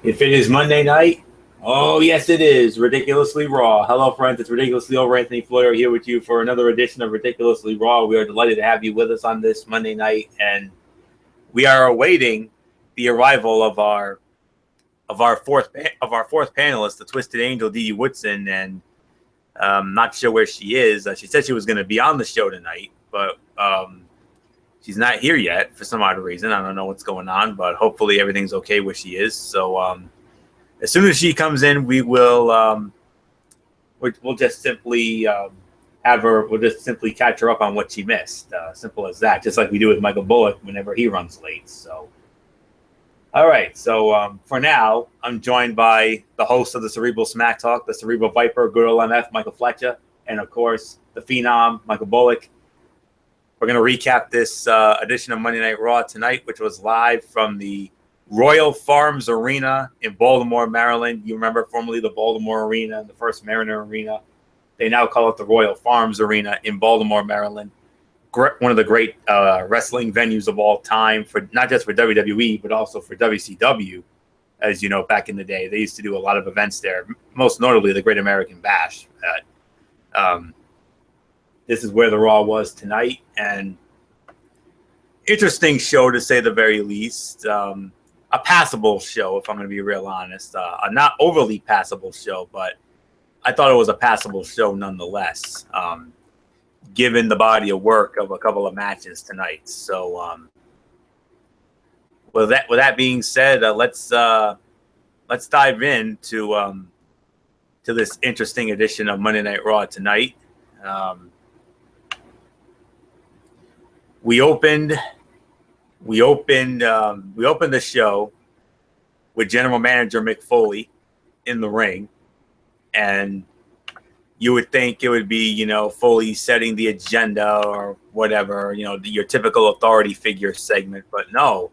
If it is Monday night, oh yes it is. Ridiculously Raw. Hello friends, it's Ridiculously Over Anthony Floyer here with you for another edition of Ridiculously Raw. We are delighted to have you with us on this Monday night, and we are awaiting the arrival of our fourth panelist, the Twisted Angel, Dee Woodson, and not sure where she is. She said she was going to be on the show tonight, but she's not here yet for some odd reason. I don't know what's going on, but hopefully everything's okay where she is. So as soon as she comes in, we will we'll just simply have her. We'll just simply catch her up on what she missed. Simple as that. Just like we do with Michael Bullock whenever he runs late. So. All right, so for now, I'm joined by the host of the Cerebral Smack Talk, the Cerebral Viper, Good Old MF, Michael Fletcher, and of course, the Phenom, Michael Bullock. We're going to recap this edition of Monday Night Raw tonight, which was live from the Royal Farms Arena in Baltimore, Maryland. You remember formerly the Baltimore Arena, the first Mariner Arena. They now call it the Royal Farms Arena in Baltimore, Maryland. One of the great wrestling venues of all time, for not just for WWE, but also for WCW. As you know, back in the day, they used to do a lot of events there, most notably the Great American Bash. This is where the Raw was tonight, and interesting show to say the very least. A passable show, if I'm going to be real honest. A not overly passable show, but I thought it was a passable show nonetheless. Given the body of work of a couple of matches tonight. So with that being said, let's dive into to this interesting edition of Monday Night Raw tonight. We opened the show with General Manager Mick Foley in the ring, and you would think it would be, Foley setting the agenda or whatever, your typical authority figure segment. But no,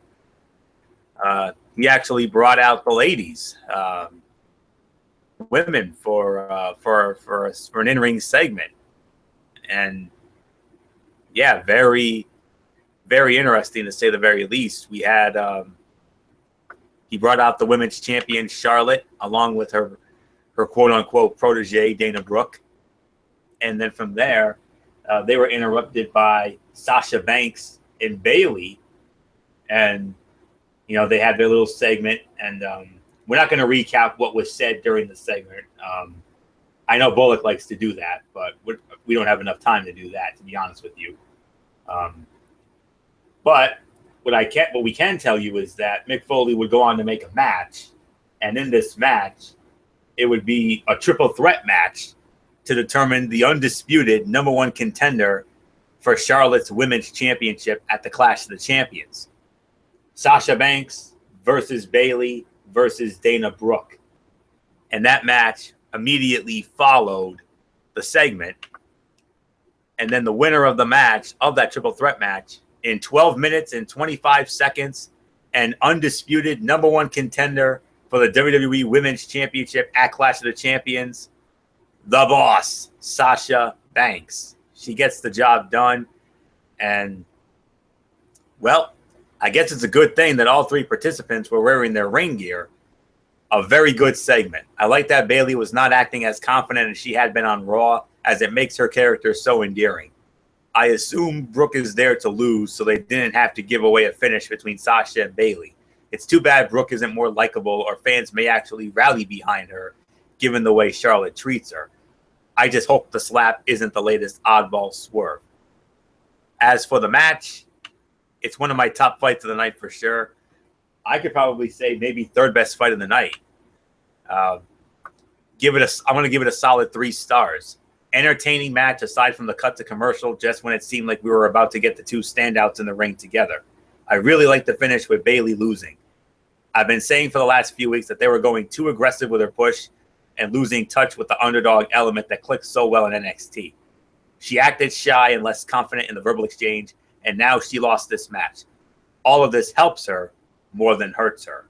he actually brought out the ladies, women for an in-ring segment. And yeah, very, very interesting to say the very least. We had, he brought out the women's champion Charlotte along with her quote-unquote protege, Dana Brooke. And then from there, they were interrupted by Sasha Banks and Bayley. And, they had their little segment. And we're not going to recap what was said during the segment. I know Bullock likes to do that, but we don't have enough time to do that, to be honest with you. But what we can tell you is that Mick Foley would go on to make a match. And in this match, it would be a triple threat match to determine the undisputed number one contender for Charlotte's Women's Championship at the Clash of the Champions. Sasha Banks versus Bayley versus Dana Brooke. And that match immediately followed the segment. And then the winner of the match, of that triple threat match, in 12 minutes and 25 seconds, an undisputed number one contender for the WWE Women's Championship at Clash of the Champions, the boss, Sasha Banks. She gets the job done. And, well, I guess it's a good thing that all three participants were wearing their ring gear. A very good segment. I like that Bayley was not acting as confident as she had been on Raw, as it makes her character so endearing. I assume Brooke is there to lose, so they didn't have to give away a finish between Sasha and Bayley. It's too bad Brooke isn't more likable, or fans may actually rally behind her, given the way Charlotte treats her. I just hope the slap isn't the latest oddball swerve. As for the match, it's one of my top fights of the night for sure. I could probably say maybe third best fight of the night. I'm going to give it a solid 3 stars. Entertaining match aside from the cut to commercial, just when it seemed like we were about to get the two standouts in the ring together. I really like the finish with Bayley losing. I've been saying for the last few weeks that they were going too aggressive with her push and losing touch with the underdog element that clicks so well in NXT. She acted shy and less confident in the verbal exchange, and now she lost this match. All of this helps her more than hurts her.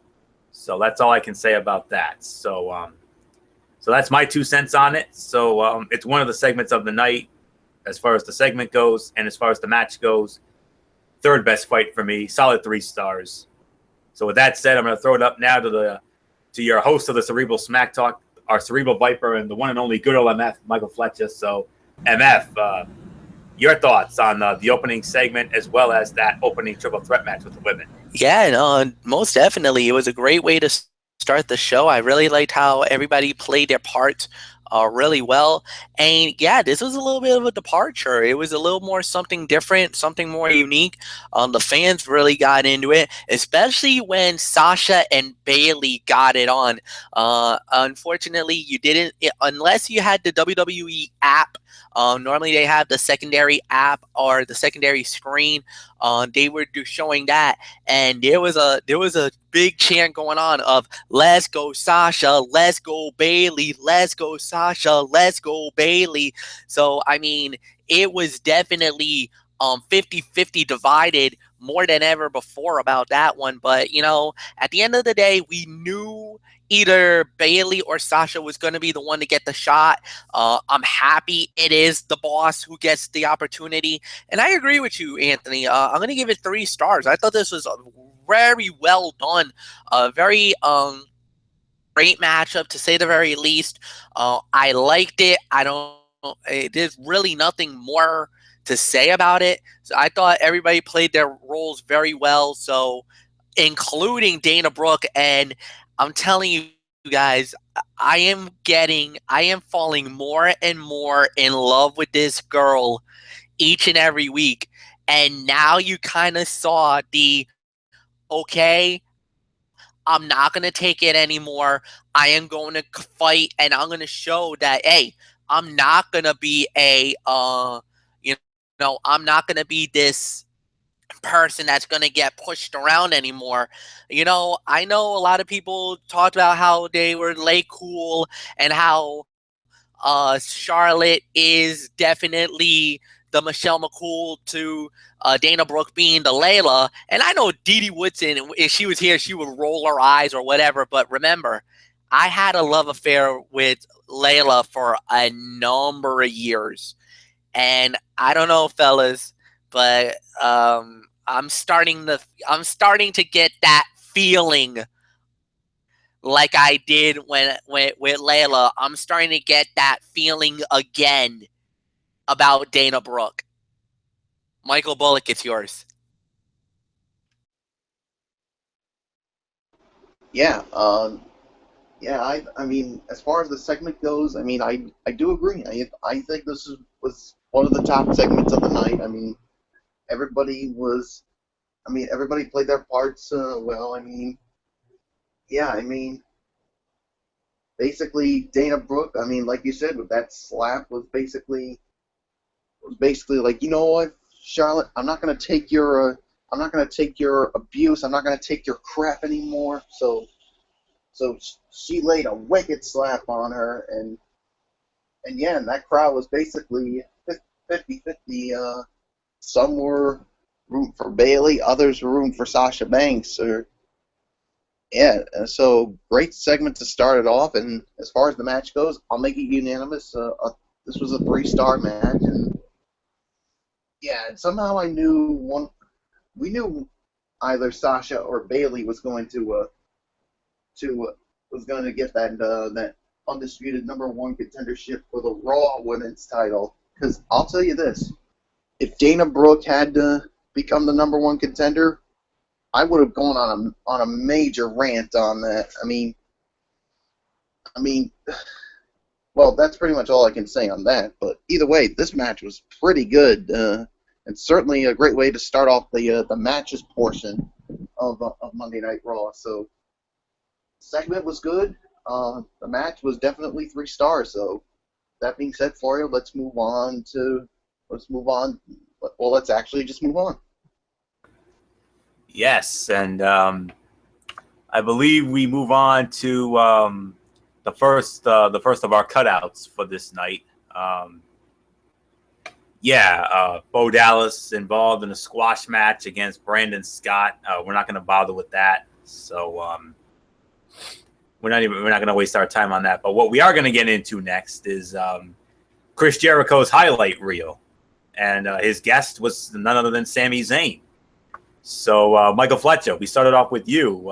So that's all I can say about that. So that's my 2 cents on it. So it's one of the segments of the night as far as the segment goes, and as far as the match goes. Third best fight for me, solid 3 stars. So with that said, I'm going to throw it up now to to your host of the Cerebral Smack Talk, our Cerebral Viper, and the one and only good old MF, Michael Fletcher. So, MF, your thoughts on the opening segment as well as that opening triple threat match with the women? Yeah, no, most definitely. It was a great way to start the show. I really liked how everybody played their parts really well. And yeah, this was a little bit of a departure. It was a little more something different, something more unique. The fans really got into it, especially when Sasha and Bayley got it on. Unfortunately, you didn't, unless you had the WWE app. Normally they have the secondary app or the secondary screen. They were showing that, and there was a big chant going on of "Let's go Sasha, let's go Bayley, let's go Sasha, let's go Bayley." So I mean, it was definitely 50-50 divided more than ever before about that one. But you know, at the end of the day, we knew either Bayley or Sasha was going to be the one to get the shot. I'm happy it is the boss who gets the opportunity. And I agree with you, Anthony. I'm going to give it 3 stars. I thought this was very well done. Very great matchup, to say the very least. I liked it. There's really nothing more to say about it. So I thought everybody played their roles very well. So, including Dana Brooke, and I'm telling you guys, I am falling more and more in love with this girl each and every week. And now you kind of saw okay, I'm not going to take it anymore. I am going to fight, and I'm going to show that, hey, I'm not going to be I'm not going to be this person that's going to get pushed around anymore. You know, I know a lot of people talked about how they were late cool and how Charlotte is definitely the Michelle McCool to Dana Brooke being the Layla. And I know Dee Dee Woodson, if she was here, she would roll her eyes or whatever. But remember, I had a love affair with Layla for a number of years. And I don't know, fellas, but I'm starting to get that feeling like I did when with Layla. I'm starting to get that feeling again about Dana Brooke. Michael Bullock, it's yours. Yeah, I mean, as far as the segment goes, I mean, I do agree. I think was one of the top segments of the night. I mean, everybody played their parts well. I mean, yeah, I mean, basically Dana Brooke. I mean, like you said, with that slap was basically like, you know what, Charlotte, I'm not gonna take your abuse. I'm not gonna take your crap anymore. So she laid a wicked slap on her, and yeah, and that crowd was basically 50-50. Some were room for Bayley, others were room for Sasha Banks. Yeah, so great segment to start it off. And as far as the match goes, I'll make it unanimous. This was a 3-star match, and yeah, and somehow we knew either Sasha or Bayley was going to get that undisputed #1 contendership for the Raw Women's title. Because I'll tell you this, if Dana Brooke had to become the #1 contender, I would have gone on a major rant on that. I mean, well, that's pretty much all I can say on that. But either way, this match was pretty good, and certainly a great way to start off the matches portion of Monday Night Raw. So, segment was good. The match was definitely 3 stars. So, that being said, for you, let's move on. Well, let's actually just move on. Yes, and I believe we move on to the first of our cutouts for this night. Bo Dallas involved in a squash match against Brandon Scott. We're not going to bother with that, so we're not going to waste our time on that. But what we are going to get into next is Chris Jericho's highlight reel, and his guest was none other than Sami Zayn. So, Michael Fletcher, we started off with you.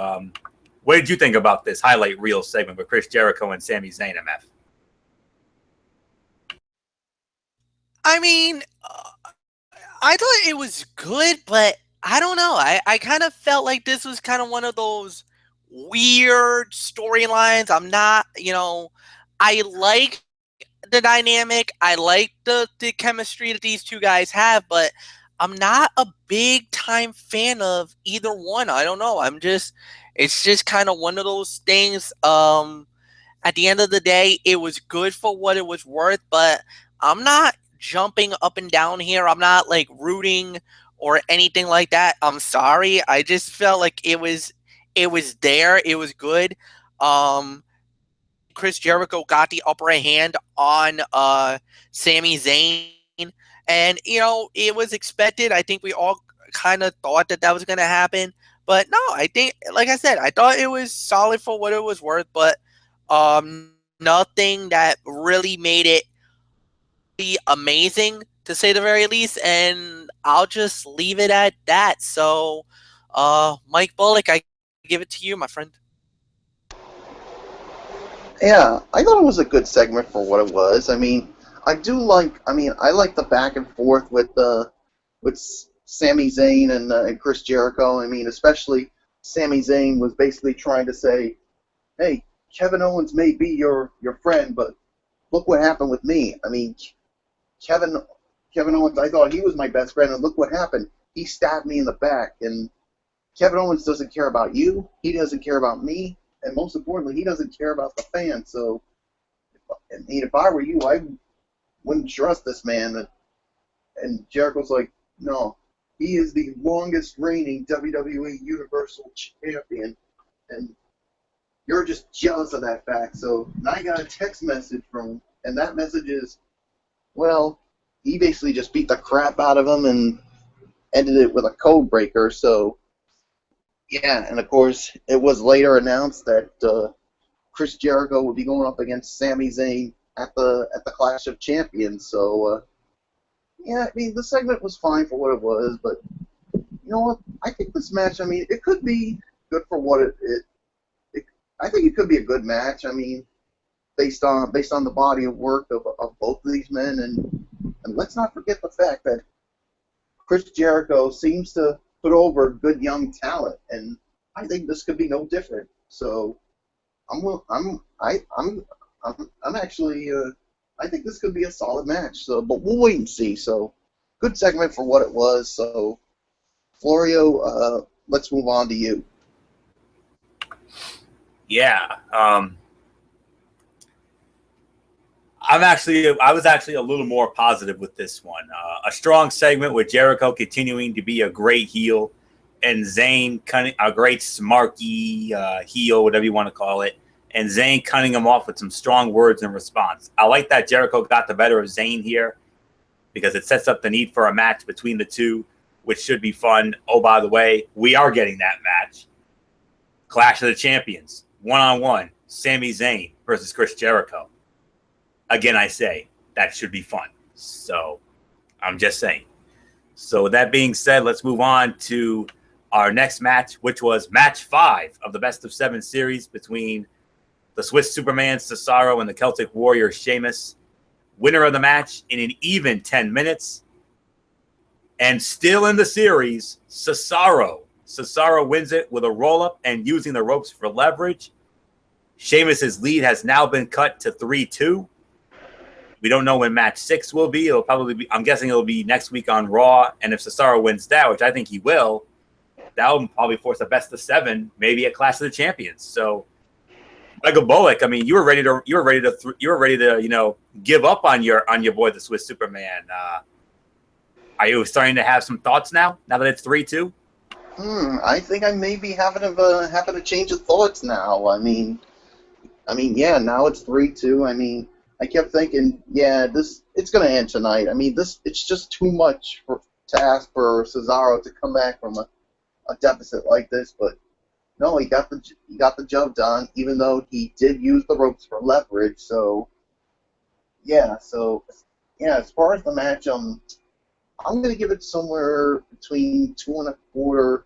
What did you think about this highlight reel segment with Chris Jericho and Sami Zayn, MF? I mean, I thought it was good, but I don't know. I kind of felt like this was kind of one of those weird storylines. I'm not, I like the dynamic. I like the chemistry that these two guys have, but I'm not a big time fan of either one. I don't know. It's just kind of one of those things. At the end of the day, it was good for what it was worth, but I'm not jumping up and down here. I'm not like rooting or anything like that. I'm sorry. I just felt like it was there. It was good. Chris Jericho got the upper hand on Sami Zayn, and it was expected. I think we all kind of thought that was going to happen, but no, I think, like I said, I thought it was solid for what it was worth, but nothing that really made it be amazing, to say the very least, and I'll just leave it at that. So, Mike Bullock, I give it to you, my friend. Yeah, I thought it was a good segment for what it was. I mean, I like the back and forth with Sami Zayn and Chris Jericho. I mean, especially Sami Zayn was basically trying to say, "Hey, Kevin Owens may be your friend, but look what happened with me. I mean, Kevin Owens, I thought he was my best friend, and look what happened. He stabbed me in the back, and Kevin Owens doesn't care about you. He doesn't care about me. And most importantly, he doesn't care about the fans. So, if I were you, I wouldn't trust this man." And Jericho's like, "No, he is the longest reigning WWE Universal Champion, and you're just jealous of that fact." So now I got a text message from him, and that message is, well, he basically just beat the crap out of him and ended it with a code breaker. So, yeah, and of course, it was later announced that Chris Jericho would be going up against Sami Zayn at the Clash of Champions. So, yeah, I mean, the segment was fine for what it was, but you know what? I think this match, I mean, it could be good for what I think it could be a good match. I mean, based on the body of work of both of these men, and let's not forget the fact that Chris Jericho seems to put over good young talent, and I think this could be no different. So I'm actually I think this could be a solid match. So, but we'll wait and see. So, good segment for what it was. So, Florio, let's move on to you. Yeah, I was actually a little more positive with this one. A strong segment with Jericho continuing to be a great heel, and Zayn a great smarky heel, whatever you want to call it, and Zayn cutting him off with some strong words in response. I like that Jericho got the better of Zayn here because it sets up the need for a match between the two, which should be fun. Oh, by the way, we are getting that match. Clash of the Champions, one-on-one, Sami Zayn versus Chris Jericho. Again, I say that should be fun. So I'm just saying. So with that being said, let's move on to our next match, which was match 5 of the best of 7 series between the Swiss Superman Cesaro and the Celtic Warrior Sheamus. Winner of the match in an even 10 minutes. And still in the series, Cesaro. Cesaro wins it with a roll-up and using the ropes for leverage. Sheamus's lead has now been cut to 3-2. We don't know when match 6 will be. It'll probably be, I'm guessing it'll be next week on Raw. And if Cesaro wins that, which I think he will, that will probably force a best of 7, maybe a Clash of the Champions. So, Michael Bullock, I mean, you were ready to give up on your boy, the Swiss Superman. Are you starting to have some thoughts now that it's 3-2? I think I may be having a change of thoughts now. I mean, yeah, now it's 3-2. I mean, I kept thinking, yeah, it's going to end tonight. I mean, it's just too much to ask for Cesaro to come back from a deficit like this. But no, he got the job done, even though he did use the ropes for leverage. So yeah, as far as the match, I'm going to give it somewhere between 2.25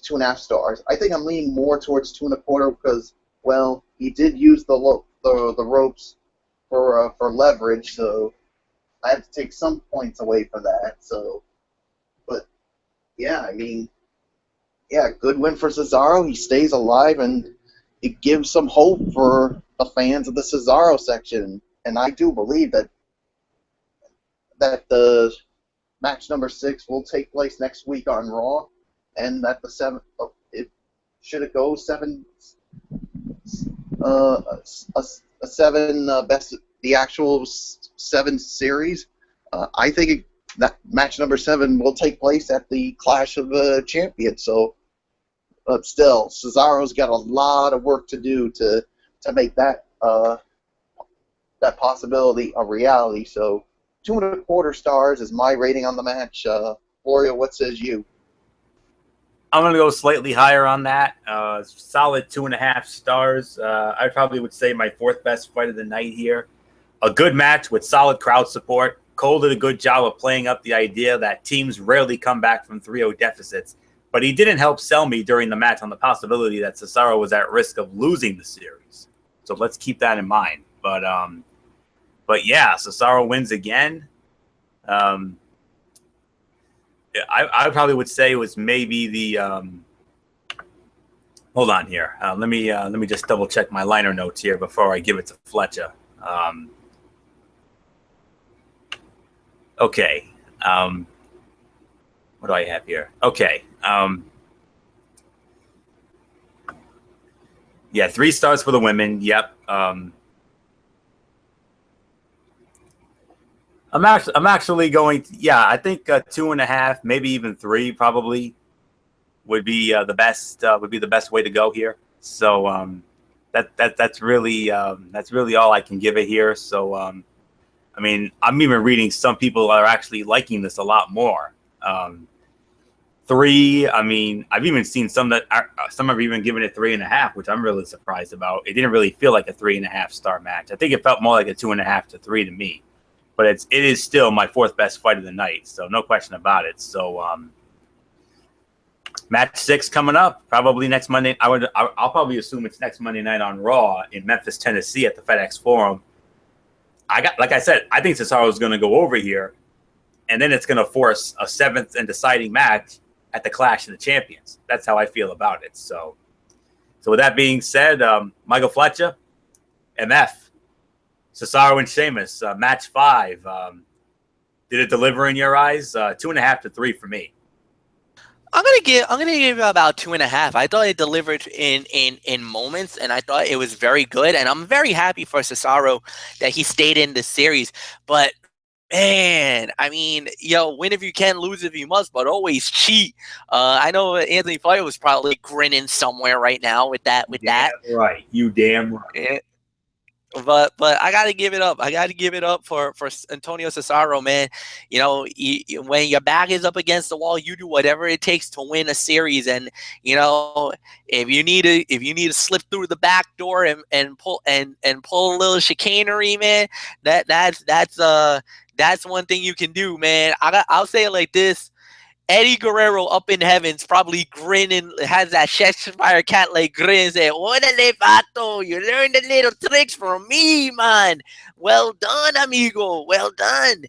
2.5 stars. I think I'm leaning more towards 2.25 because, well, he did use the ropes for leverage, so I have to take some points away from that. So, but yeah, I mean, yeah, good win for Cesaro. He stays alive, and it gives some hope for the fans of the Cesaro section. And I do believe that the match number 6 will take place next week on Raw, and that the 7 should it go 7 a 7 best the actual 7 series. I think that match number 7 will take place at the Clash of Champions. So, but still, Cesaro's got a lot of work to do to make that that possibility a reality. So, 2.25 stars is my rating on the match. Florio, what says you? I'm going to go slightly higher on that. Solid 2.5 stars. I probably would say my 4th best fight of the night here. A good match with solid crowd support. Cole did a good job of playing up the idea that teams rarely come back from 3-0 deficits. But he didn't help sell me during the match on the possibility that Cesaro was at risk of losing the series. So let's keep that in mind. But yeah, Cesaro wins again. I probably would say it was maybe the hold on here. Let me just double check my liner notes here before I give it to Fletcher. Okay. What do I have here? Okay. Yeah, 3 stars for the women. Yep. I'm actually going to, yeah, I think 2.5, maybe even 3 probably would be the best way to go here. So that's really all I can give it here. So I mean, I'm even reading some people are actually liking this a lot more. 3, I mean, I've even seen some that some have even given it 3.5, which I'm really surprised about. It didn't really feel like a 3.5 star match. I think it felt more like a 2.5 to 3 to me. But it is still my 4th best fight of the night, so no question about it. So match 6 coming up, probably next Monday. I'll probably assume it's next Monday night on Raw in Memphis, Tennessee, at the FedEx Forum. Like I said, I think Cesaro is going to go over here, and then it's going to force a 7th and deciding match at the Clash of the Champions. That's how I feel about it. So with that being said, Michael Fletcher, MF. Cesaro and Sheamus, match 5. Did it deliver in your eyes? 2.5 to 3 for me. I'm gonna give it about 2.5. I thought it delivered in moments, and I thought it was very good. And I'm very happy for Cesaro that he stayed in the series. But man, I mean, win if you can, lose if you must, but always cheat. I know Anthony Fire was probably grinning somewhere right now with that. Right, you damn right. Yeah. But I gotta give it up. I gotta give it up for Antonio Cesaro, man. When your back is up against the wall, you do whatever it takes to win a series. And if you need to slip through the back door and pull a little chicanery, man, that's one thing you can do, man. I'll say it like this. Eddie Guerrero up in heaven's probably grinning, has that Cheshire cat like grin, saying, "Órale, vato, you learned the little tricks from me, man. Well done, amigo. Well done."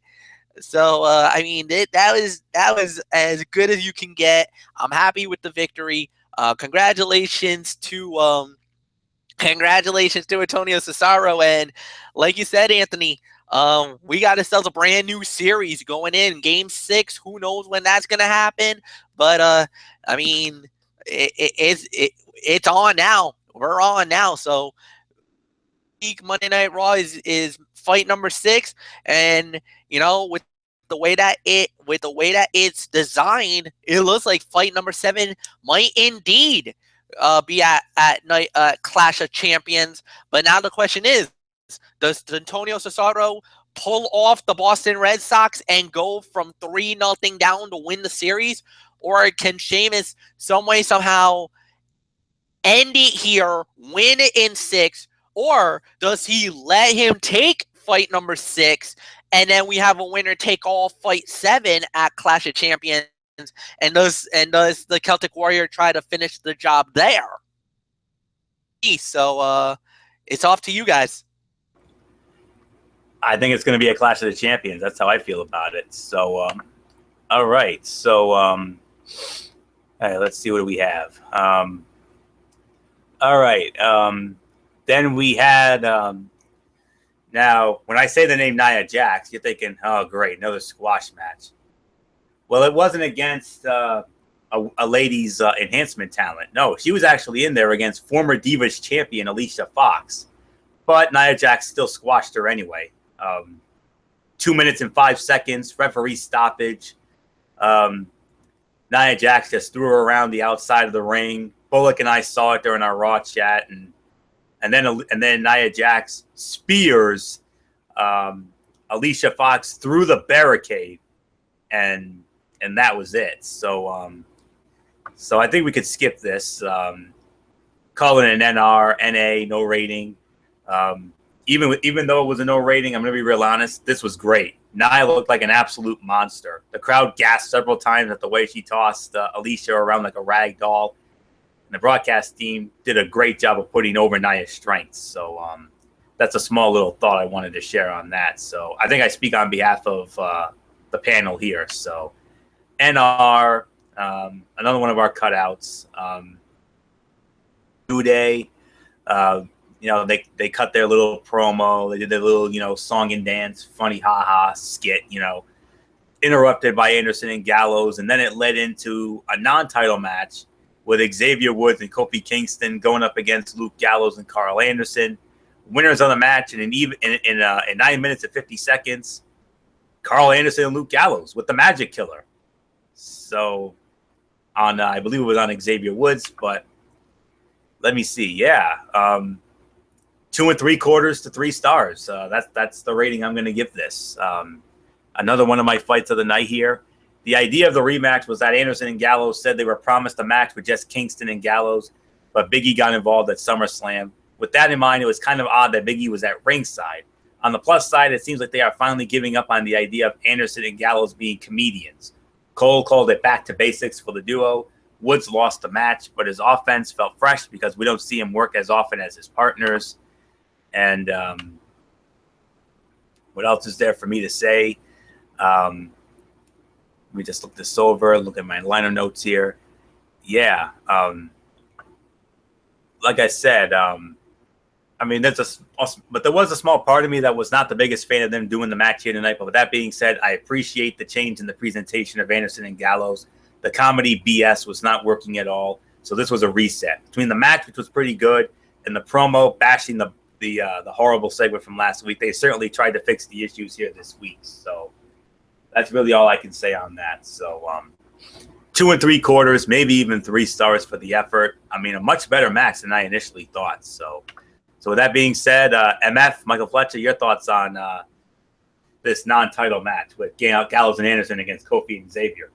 So I mean, that was as good as you can get. I'm happy with the victory. Congratulations to Antonio Cesaro, and like you said, Anthony. We got ourselves a brand new series going in Game 6. Who knows when that's gonna happen? But I mean, it's on now. We're on now. So Monday Night Raw is fight number 6, and with the way that it's designed, it looks like fight number 7 might indeed be at night Clash of Champions. But now the question is, does Antonio Cesaro pull off the Boston Red Sox and go from 3-0 down to win the series? Or can Sheamus some way, somehow end it here, win it in 6? Or does he let him take fight number 6, and then we have a winner take all fight 7 at Clash of Champions? and does the Celtic Warrior try to finish the job there? So it's off to you guys. I think it's going to be a Clash of the Champions. That's how I feel about it. So, all right. So, all right, let's see what we have. All right. Then we had, now, when I say the name Nia Jax, you're thinking, oh, great, another squash match. Well, it wasn't against a ladies' enhancement talent. No, she was actually in there against former Divas champion Alicia Fox. But Nia Jax still squashed her anyway. 2 minutes and 5 seconds, referee stoppage. Nia Jax just threw her around the outside of the ring. Bullock and I saw it during our Raw chat, and then Nia Jax spears Alicia Fox through the barricade, and that was it. So so I think we could skip this. Call it an NR, NA, no rating. Even though it was a no rating, I'm going to be real honest, this was great. Nia looked like an absolute monster. The crowd gasped several times at the way she tossed Alicia around like a rag doll. And the broadcast team did a great job of putting over Nia's strengths. So that's a small little thought I wanted to share on that. So I think I speak on behalf of the panel here. So NR, another one of our cutouts. New Day, they cut their little promo. They did their little, song and dance, funny ha-ha skit, interrupted by Anderson and Gallows. And then it led into a non-title match with Xavier Woods and Kofi Kingston going up against Luke Gallows and Carl Anderson. Winners of the match in 9 minutes and 50 seconds, Carl Anderson and Luke Gallows with the Magic Killer. So I believe it was on Xavier Woods, but let me see. Yeah. 2 3/4 to 3 stars. That's the rating I'm going to give this. Another one of my fights of the night here. The idea of the rematch was that Anderson and Gallows said they were promised a match with just Kingston and Gallows, but Big E got involved at SummerSlam. With that in mind, it was kind of odd that Big E was at ringside. On the plus side, it seems like they are finally giving up on the idea of Anderson and Gallows being comedians. Cole called it back to basics for the duo. Woods lost the match, but his offense felt fresh because we don't see him work as often as his partners. And what else is there for me to say? Let me just look this over, look at my liner notes here. Yeah. Like I said, but there was a small part of me that was not the biggest fan of them doing the match here tonight. But with that being said, I appreciate the change in the presentation of Anderson and Gallows. The comedy BS was not working at all. So this was a reset. Between the match, which was pretty good, and the promo bashing the horrible segment from last week, they certainly tried to fix the issues here this week. So that's really all I can say on that. So 2 3/4, maybe even 3 stars for the effort. I mean, a much better match than I initially thought. So with that being said, MF, Michael Fletcher, your thoughts on this non-title match with Gallows and Anderson against Kofi and Xavier?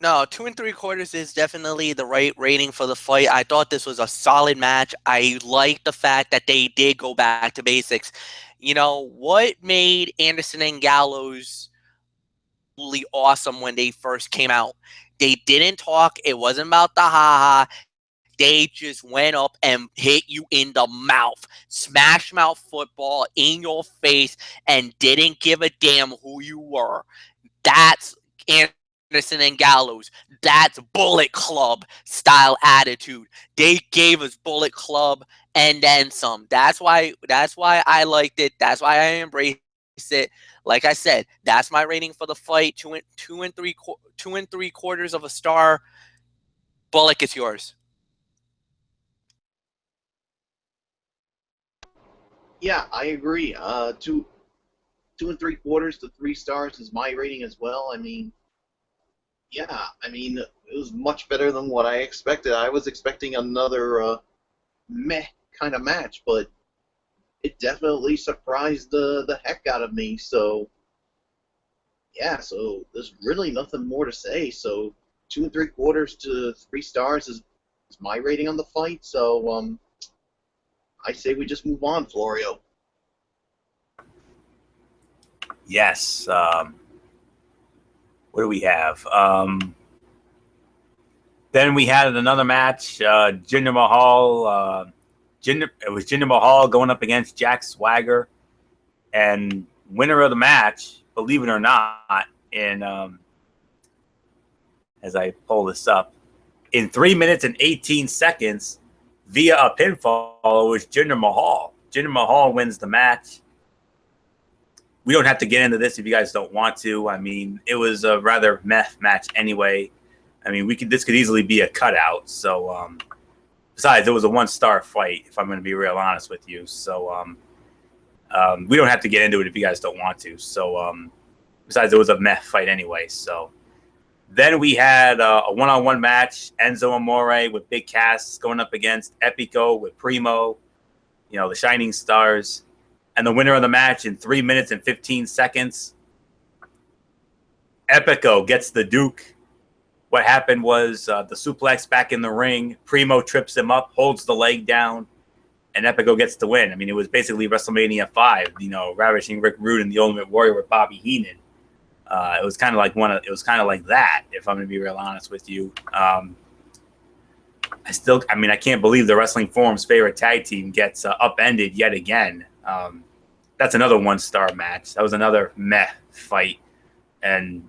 No, 2 3/4 is definitely the right rating for the fight. I thought this was a solid match. I like the fact that they did go back to basics. What made Anderson and Gallows really awesome when they first came out? They didn't talk. It wasn't about the ha-ha. They just went up and hit you in the mouth. Smash mouth football in your face and didn't give a damn who you were. That's Anderson and Gallows. That's Bullet Club style attitude. They gave us Bullet Club and then some. That's why I liked it. That's why I embraced it. Like I said, that's my rating for the fight. 2 3/4 of a star. Bullock, it's yours. Yeah, I agree. 2 3/4 to 3 stars is my rating as well. It was much better than what I expected. I was expecting another meh kind of match, but it definitely surprised the heck out of me. So, yeah, so there's really nothing more to say. So 2 3/4 to 3 stars is my rating on the fight. So, I say we just move on, Florio. Yes. What do we have? Then we had another match. Jinder Mahal. It was Jinder Mahal going up against Jack Swagger, and winner of the match, believe it or not, in as I pull this up, in 3 minutes and 18 seconds via a pinfall, was Jinder Mahal. Jinder Mahal wins the match. We don't have to get into this if you guys don't want to. I mean, it was a rather meh match anyway. I mean, this could easily be a cutout. So, besides, it was a 1-star fight, if I'm going to be real honest with you. So, we don't have to get into it if you guys don't want to. So, besides, it was a meh fight anyway. So, then we had a one-on-one match, Enzo Amore with Big Cass going up against Epico with Primo, the Shining Stars. And the winner of the match in 3 minutes and 15 seconds, Epico gets the Duke. What happened was the suplex back in the ring. Primo trips him up, holds the leg down, and Epico gets the win. I mean, it was basically WrestleMania 5, Ravishing Rick Rude and the Ultimate Warrior with Bobby Heenan. It was kind of like that, if I'm going to be real honest with you. I can't believe the Wrestling Forum's favorite tag team gets upended yet again. That's another 1-star match. That was another meh fight. And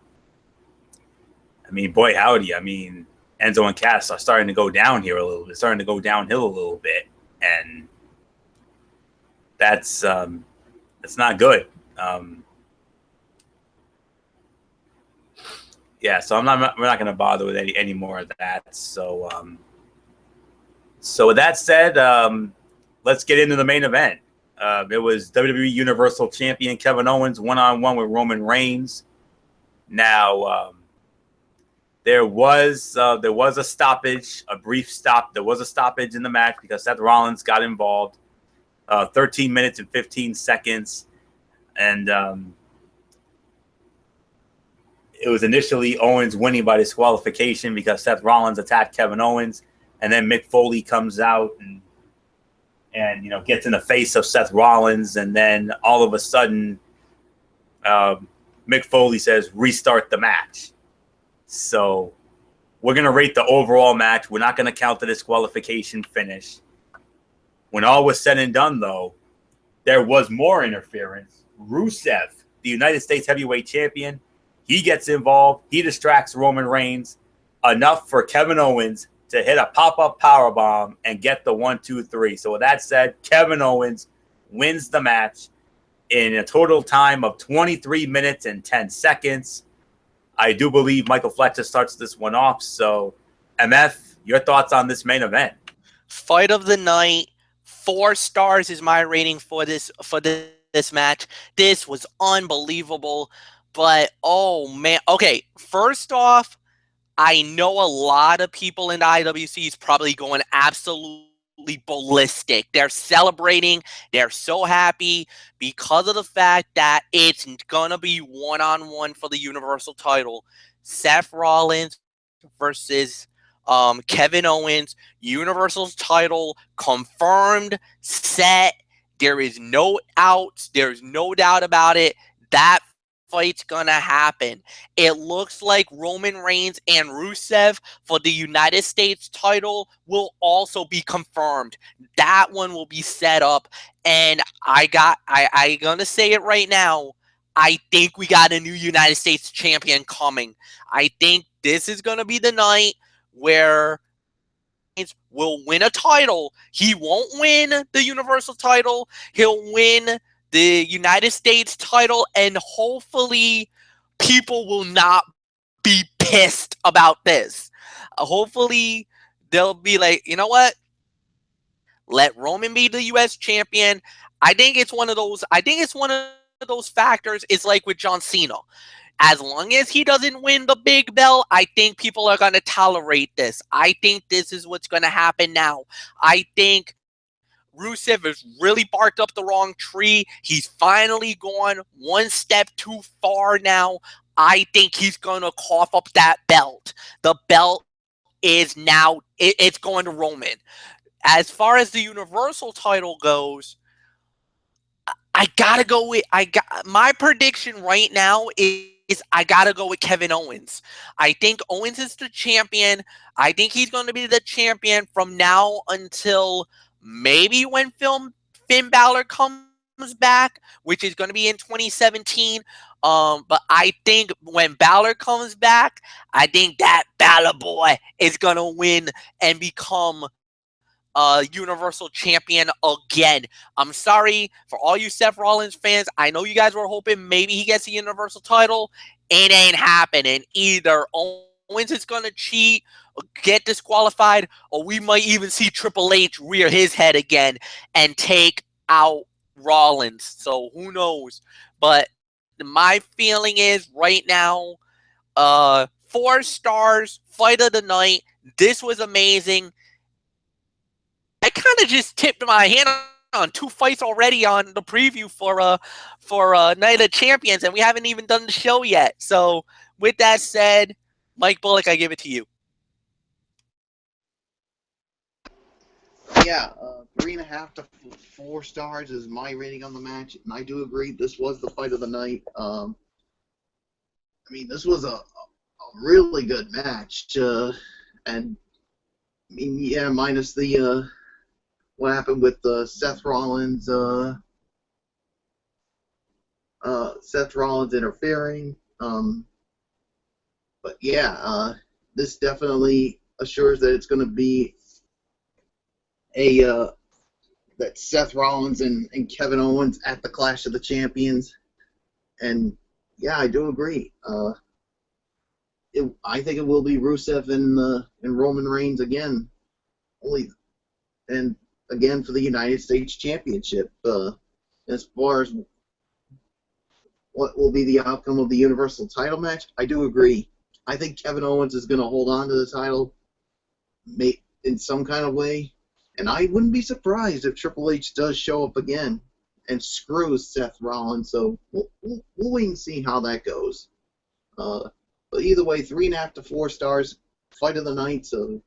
I mean, boy, howdy. I mean, Enzo and Cass are starting to go down here a little bit, starting to go downhill a little bit. And that's not good. Yeah, so we're not going to bother with any more of that. So, so with that said, let's get into the main event. It was WWE Universal Champion Kevin Owens one-on-one with Roman Reigns. Now, there was a stoppage, a brief stop. There was a stoppage in the match because Seth Rollins got involved. 13 minutes and 15 seconds, and it was initially Owens winning by disqualification because Seth Rollins attacked Kevin Owens, and then Mick Foley comes out and gets in the face of Seth Rollins, and then all of a sudden, Mick Foley says, "Restart the match." So we're gonna rate the overall match. We're not gonna count the disqualification finish. When all was said and done, though, there was more interference. Rusev, the United States Heavyweight Champion, he gets involved. He distracts Roman Reigns enough for Kevin Owens to hit a pop-up powerbomb and get the 1, 2, 3. So with that said, Kevin Owens wins the match in a total time of 23 minutes and 10 seconds. I do believe Michael Fletcher starts this one off. So, MF, your thoughts on this main event? Fight of the night. 4 stars is my rating for this match. This was unbelievable. But, oh, man. Okay, first off, I know a lot of people in the IWC is probably going absolutely ballistic. They're celebrating. They're so happy because of the fact that it's going to be one-on-one for the Universal title. Seth Rollins versus Kevin Owens. Universal title confirmed, set. There is no outs. There's no doubt about it. That fight's gonna happen. It looks like Roman Reigns and Rusev for the United States title will also be confirmed. That one will be set up, and I gonna say it right now. I think we got a new United States champion coming. I think this is gonna be the night where will win a title. He won't win the Universal title. He'll win the United States title, and hopefully people will not be pissed about this. Hopefully they'll be like, you know what? Let Roman be the U.S. champion. I think it's one of those factors. It's like with John Cena. As long as he doesn't win the big belt, I think people are going to tolerate this. I think this is what's going to happen now. I think Rusev has really barked up the wrong tree. He's finally gone one step too far now. I think he's going to cough up that belt. The belt is now, it's going to Roman. As far as the Universal title goes, I gotta go with, my prediction right now is I gotta go with Kevin Owens. I think Owens is the champion. I think he's going to be the champion from now until maybe when Finn Balor comes back, which is going to be in 2017. But I think when Balor comes back, I think that Balor boy is going to win and become Universal Champion again. I'm sorry for all you Seth Rollins fans. I know you guys were hoping maybe he gets the Universal title. It ain't happening. Either Owens is going to cheat, get disqualified, or we might even see Triple H rear his head again and take out Rollins. So who knows? But my feeling is right now, 4 stars, fight of the night. This was amazing. I kind of just tipped my hand on 2 fights already on the preview for Night of Champions, and we haven't even done the show yet. So, with that said, Mike Bullock, I give it to you. Yeah, 3.5 to 4 stars is my rating on the match, and I do agree this was the fight of the night. I mean, this was a really good match, and I mean, yeah, minus the what happened with Seth Rollins interfering. But yeah, this definitely assures that it's going to be that Seth Rollins and Kevin Owens at the Clash of the Champions. And yeah, I do agree. I think it will be Rusev and Roman Reigns again. And again for the United States Championship. As far as what will be the outcome of the Universal title match, I do agree. I think Kevin Owens is going to hold on to the title in some kind of way. And I wouldn't be surprised if Triple H does show up again and screws Seth Rollins. So we'll wait and see how that goes. But either way, 3.5 to 4 stars, fight of the night. So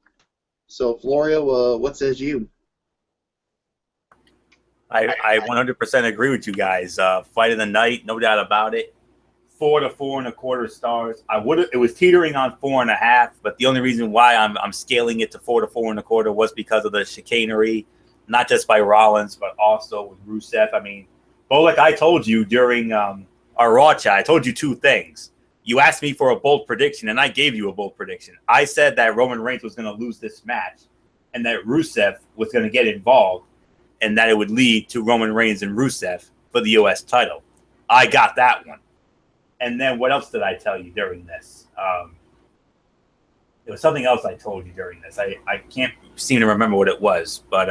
Florio, what says you? I 100% agree with you guys. Fight of the night, no doubt about it. 4 to 4.25 stars. It was teetering on 4.5, but the only reason why I'm scaling it to 4 to 4.25 was because of the chicanery, not just by Rollins, but also with Rusev. I mean, Bullock, I told you during our Raw chat, I told you 2 things. You asked me for a bold prediction, and I gave you a bold prediction. I said that Roman Reigns was going to lose this match, and that Rusev was going to get involved, and that it would lead to Roman Reigns and Rusev for the U.S. title. I got that one. And then what else did I tell you during this? It was something else I told you during this. I can't seem to remember what it was, but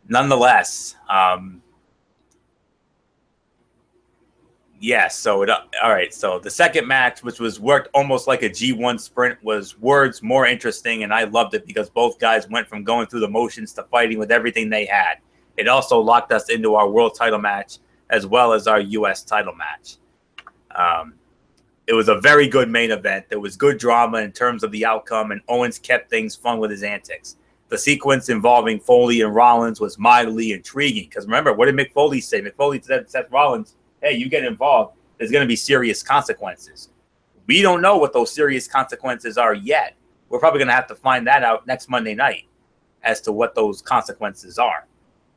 nonetheless, yeah. So all right. So the second match, which was worked almost like a G1 sprint, was words more interesting, and I loved it because both guys went from going through the motions to fighting with everything they had. It also locked us into our world title match as well as our U.S. title match. It was a very good main event. There was good drama in terms of the outcome, and Owens kept things fun with his antics. The sequence involving Foley and Rollins was mildly intriguing because remember, what did Mick Foley say? Mick Foley said to Seth Rollins, hey, you get involved, there's going to be serious consequences. We don't know what those serious consequences are yet. We're probably going to have to find that out next Monday night as to what those consequences are.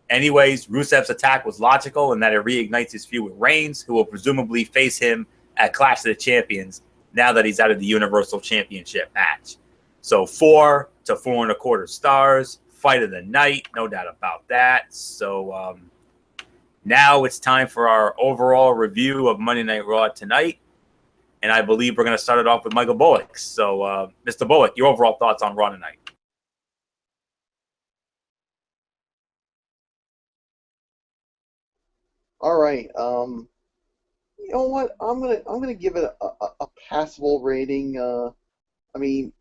Anyways, Rusev's attack was logical in that it reignites his feud with Reigns, who will presumably face him at Clash of the Champions now that he's out of the Universal Championship match. So 4 to 4.25 stars, fight of the night, no doubt about that. So now it's time for our overall review of Monday Night Raw tonight. And I believe we're going to start it off with Michael Bullock. So, Mr. Bullock, your overall thoughts on Raw tonight? All right. You know what? I'm gonna give it a passable rating. I mean,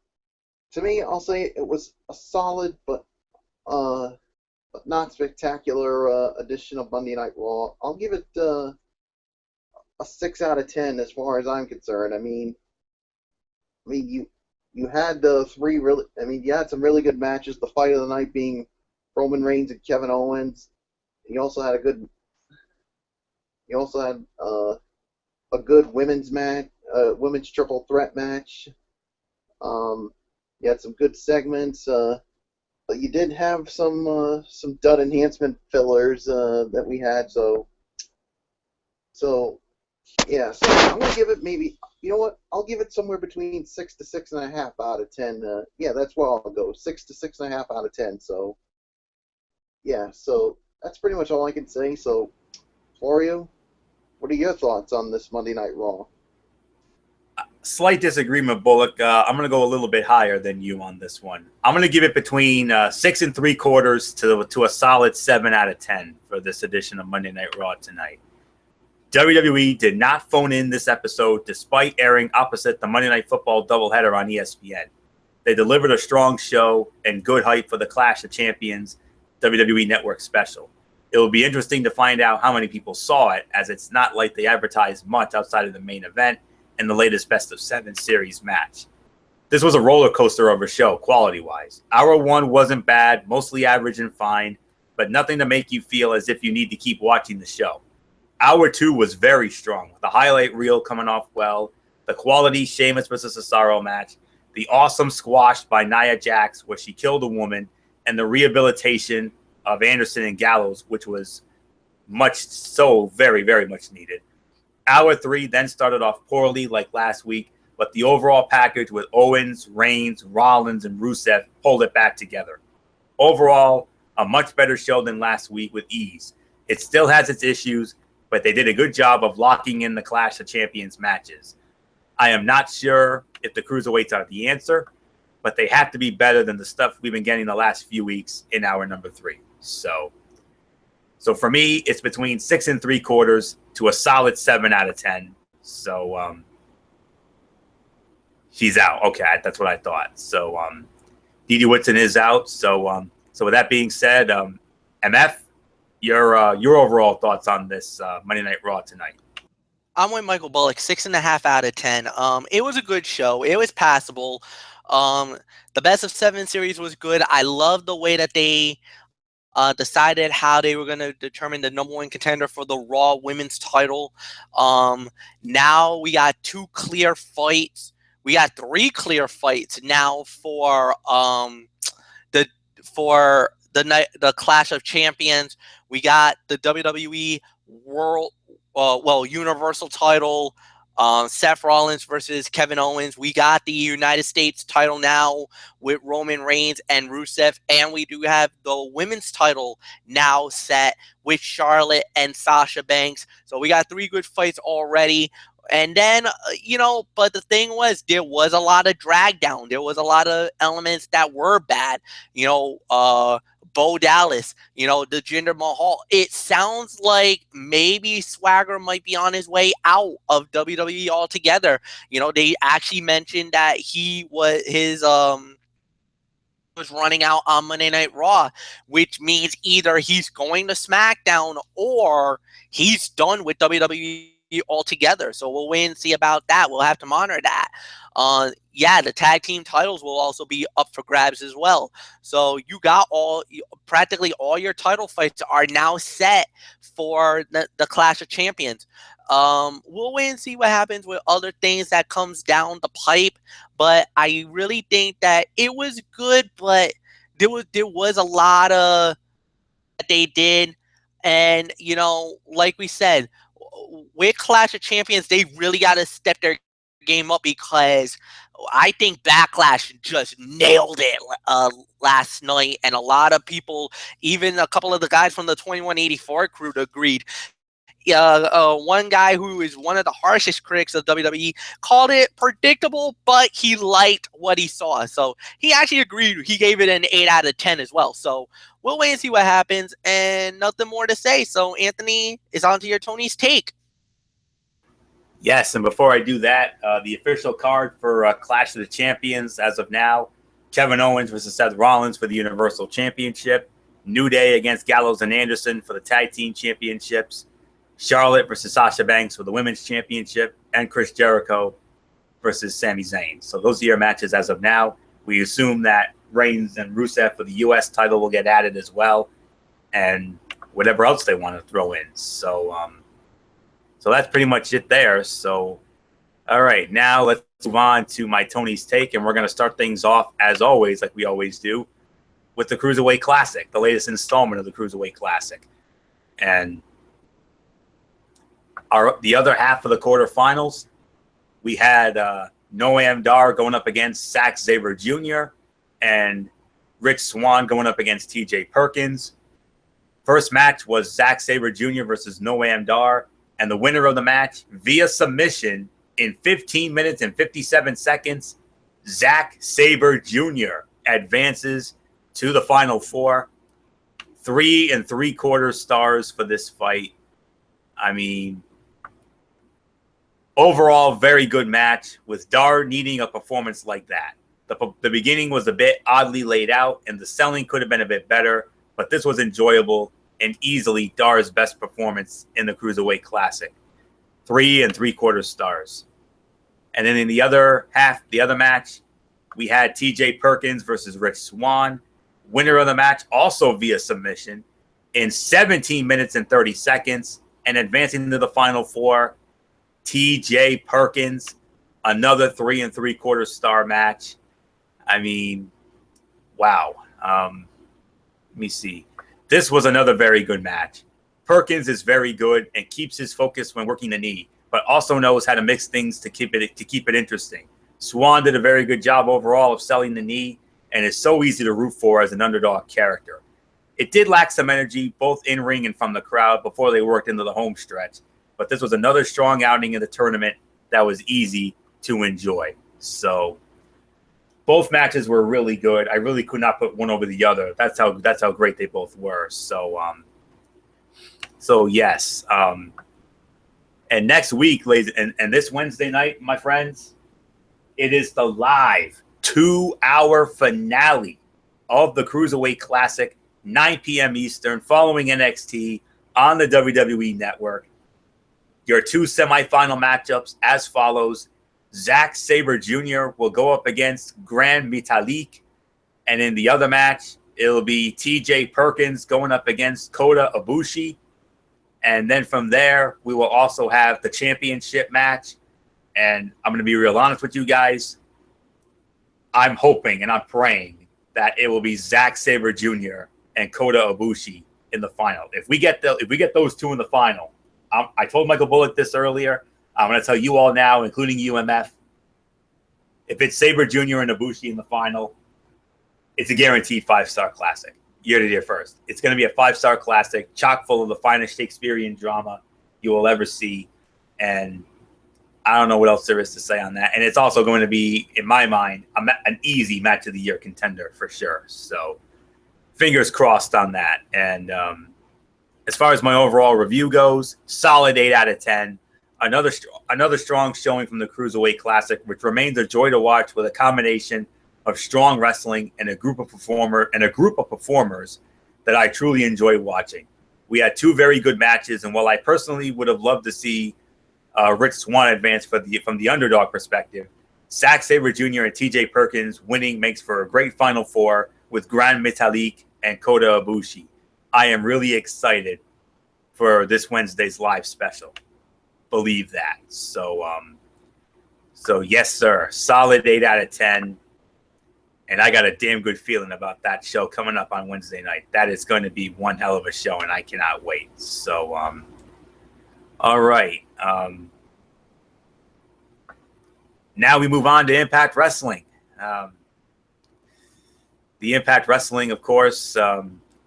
to me, I'll say it was a solid but not spectacular edition of Monday Night Raw. I'll give it a 6 out of 10 as far as I'm concerned. I mean, you had you had some really good matches. The fight of the night being Roman Reigns and Kevin Owens. You also had a good You also had a good women's match, women's triple threat match. You had some good segments, but you did have some dud enhancement fillers that we had. So yeah. So I'm gonna give it maybe. You know what? I'll give it somewhere between 6 to 6.5 out of 10. Yeah, that's where I'll go. 6 to 6.5 out of 10. So yeah. So that's pretty much all I can say. So Florio, what are your thoughts on this Monday Night Raw? Slight disagreement, Bullock. I'm going to go a little bit higher than you on this one. I'm going to give it between 6 3/4 to a solid 7 out of 10 for this edition of Monday Night Raw tonight. WWE did not phone in this episode despite airing opposite the Monday Night Football doubleheader on ESPN. They delivered a strong show and good hype for the Clash of Champions WWE Network special. It will be interesting to find out how many people saw it, as it's not like they advertised much outside of the main event and the latest Best of 7 series match. This was a roller coaster of a show, quality-wise. Hour 1 wasn't bad, mostly average and fine, but nothing to make you feel as if you need to keep watching the show. Hour 2 was very strong, with the highlight reel coming off well, the quality Sheamus vs. Cesaro match, the awesome squash by Nia Jax where she killed a woman, and the rehabilitation of Anderson and Gallows, which was very, very much needed. Hour 3 then started off poorly like last week, but the overall package with Owens, Reigns, Rollins, and Rusev pulled it back together. Overall, a much better show than last week with ease. It still has its issues, but they did a good job of locking in the Clash of Champions matches. I am not sure if the Cruiserweights are the answer, but they have to be better than the stuff we've been getting the last few weeks in hour number 3. So for me, it's between 6 3/4 to a solid 7 out of 10. So she's out. Okay, that's what I thought. So Didi Whitson is out. So with that being said, MF, your overall thoughts on this Monday Night Raw tonight? I'm with Michael Bullock, 6.5 out of 10. It was a good show. It was passable. The Best of 7 series was good. I love the way that they decided how they were going to determine the number 1 contender for the Raw Women's title. Now we got 2 clear fights. We got 3 clear fights now for the Clash of Champions. We got the WWE Universal title. Seth Rollins versus Kevin Owens. We got the United States title now with Roman Reigns and Rusev, and we do have the women's title now set with Charlotte and Sasha Banks. So we got 3 good fights already. And then, but the thing was, there was a lot of drag down. There was a lot of elements that were bad. Bo Dallas, the Jinder Mahal. It sounds like maybe Swagger might be on his way out of WWE altogether. They actually mentioned that was running out on Monday Night Raw, which means either he's going to SmackDown or he's done with WWE altogether. So we'll wait and see about that. We'll have to monitor that. The tag team titles will also be up for grabs as well. So you got practically all your title fights are now set for the Clash of Champions. We'll wait and see what happens with other things that comes down the pipe. But I really think that it was good, but there was a lot of that they did. And, like we said, with Clash of Champions, they really got to step their game up, because I think Backlash just nailed it last night, and a lot of people, even a couple of the guys from the 2184 crew, agreed. One guy who is one of the harshest critics of WWE called it predictable, but he liked what he saw. So he actually agreed. He gave it an 8 out of 10 as well. So we'll wait and see what happens, and nothing more to say. So Anthony, is on to your Tony's take. Yes, and before I do that, the official card for Clash of the Champions as of now, Kevin Owens versus Seth Rollins for the Universal Championship, New Day against Gallows and Anderson for the Tag Team Championships, Charlotte versus Sasha Banks for the Women's Championship, and Chris Jericho versus Sami Zayn. So those are your matches as of now. We assume that Reigns and Rusev for the U.S. title will get added as well, and whatever else they want to throw in. So So that's pretty much it there. So, all right, now let's move on to my Tony's Take, and we're going to start things off, as always, like we always do, with the Cruiserweight Classic, the latest installment of the Cruiserweight Classic. And the other half of the quarterfinals, we had Noam Dar going up against Zack Sabre Jr. and Rich Swann going up against TJ Perkins. First match was Zack Sabre Jr. versus Noam Dar, and the winner of the match via submission in 15 minutes and 57 seconds, Zack Sabre Jr. advances to the Final Four. 3 3/4 stars for this fight. I mean, overall, very good match with Dar needing a performance like that. The beginning was a bit oddly laid out, and the selling could have been a bit better, but this was enjoyable and easily Dar's best performance in the Cruiserweight Classic. 3 3/4 stars. And then in the other match, we had TJ Perkins versus Rich Swann. Winner of the match, also via submission, in 17 minutes and 30 seconds, and advancing into the Final Four, TJ Perkins, another 3 3/4 star match. I mean, wow. Let me see. This was another very good match. Perkins is very good and keeps his focus when working the knee, but also knows how to mix things to keep it interesting. Swann did a very good job overall of selling the knee and is so easy to root for as an underdog character. It did lack some energy, both in ring and from the crowd, before they worked into the home stretch, but this was another strong outing in the tournament that was easy to enjoy. So both matches were really good. I really could not put one over the other. That's how great they both were. So yes. And next week, ladies, and this Wednesday night, my friends, it is the live 2-hour finale of the Cruiserweight Classic, 9 p.m. Eastern, following NXT on the WWE Network. Your 2 semifinal matchups as follows. Zack Sabre Jr. will go up against Gran Metalik. And in the other match, it'll be TJ Perkins going up against Kota Ibushi. And then from there, we will also have the championship match. And I'm going to be real honest with you guys. I'm hoping and I'm praying that it will be Zack Sabre Jr. and Kota Ibushi in the final. If we get those two in the final, I told Michael Bullock this earlier. I'm going to tell you all now, including UMF, if it's Sabre Jr. and Ibushi in the final, it's a guaranteed 5-star classic. You heard it here first. It's going to be a 5-star classic, chock full of the finest Shakespearean drama you will ever see. And I don't know what else there is to say on that. And it's also going to be, in my mind, an easy match of the year contender for sure. So fingers crossed on that. And as far as my overall review goes, solid 8 out of 10. Another strong showing from the Cruiserweight Classic, which remains a joy to watch with a combination of strong wrestling and a group of performers that I truly enjoy watching. We had 2 very good matches, and while I personally would have loved to see Rich Swann advance from the underdog perspective, Zack Sabre Jr. and TJ Perkins winning makes for a great Final Four with Gran Metalik and Kota Ibushi. I am really excited for this Wednesday's live special. Believe that. So yes, sir. Solid 8 out of 10. And I got a damn good feeling about that show coming up on Wednesday night. That is going to be one hell of a show, and I cannot wait. So, all right. Now we move on to Impact Wrestling. The Impact Wrestling, of course,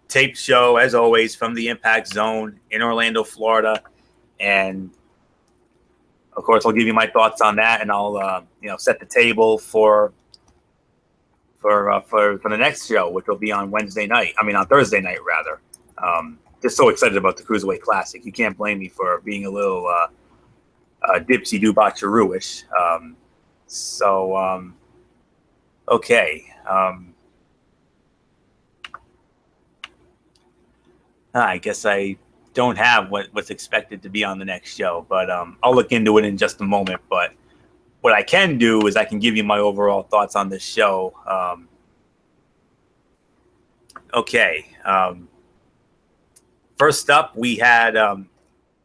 taped show, as always, from the Impact Zone in Orlando, Florida. And of course, I'll give you my thoughts on that, and I'll set the table for the next show, which will be on Thursday night rather. Just so excited about the Cruiserweight Classic. You can't blame me for being a little dipsy-doo botcheroo-ish. Okay. I guess I don't have what's expected to be on the next show, but I'll look into it in just a moment. But what I can do is I can give you my overall thoughts on this show. Okay. First up, we had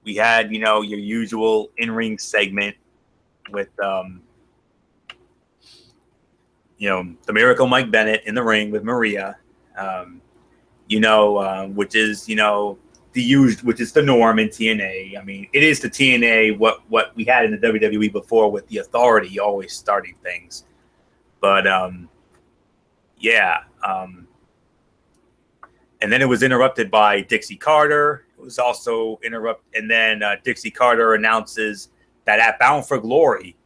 we had, your usual in-ring segment with, the Miracle Mike Bennett in the ring with Maria, which is, which is the norm in TNA. I mean, it is the TNA what we had in the WWE before with the Authority always starting things. But and then it was interrupted by Dixie Carter. It was also interrupted, and then Dixie Carter announces that at Bound for Glory,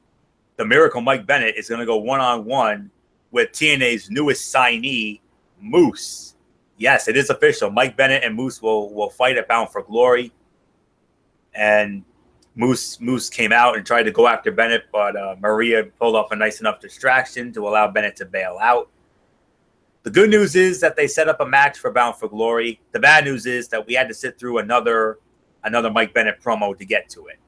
the Miracle Mike Bennett is going to go one-on-one with TNA's newest signee, Moose. Yes, it is official. Mike Bennett and Moose will fight at Bound for Glory. And Moose came out and tried to go after Bennett, but Maria pulled off a nice enough distraction to allow Bennett to bail out. The good news is that they set up a match for Bound for Glory. The bad news is that we had to sit through another Mike Bennett promo to get to it.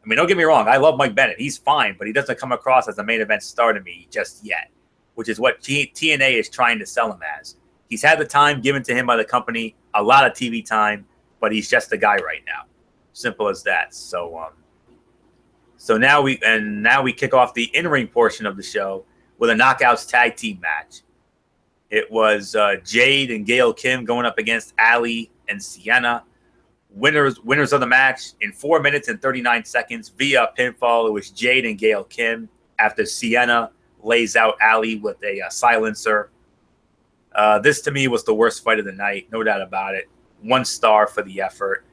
I mean, don't get me wrong. I love Mike Bennett. He's fine, but he doesn't come across as a main event star to me just yet, which is what TNA is trying to sell him as. He's had the time given to him by the company, a lot of TV time, but he's just a guy right now. Simple as that. So now we kick off the in-ring portion of the show with a Knockouts tag team match. It was Jade and Gail Kim going up against Allie and Sienna. Winners of the match in 4 minutes and 39 seconds via pinfall. It was Jade and Gail Kim after Sienna lays out Allie with a silencer. This to me was the worst fight of the night, no doubt about it. 1 star for the effort.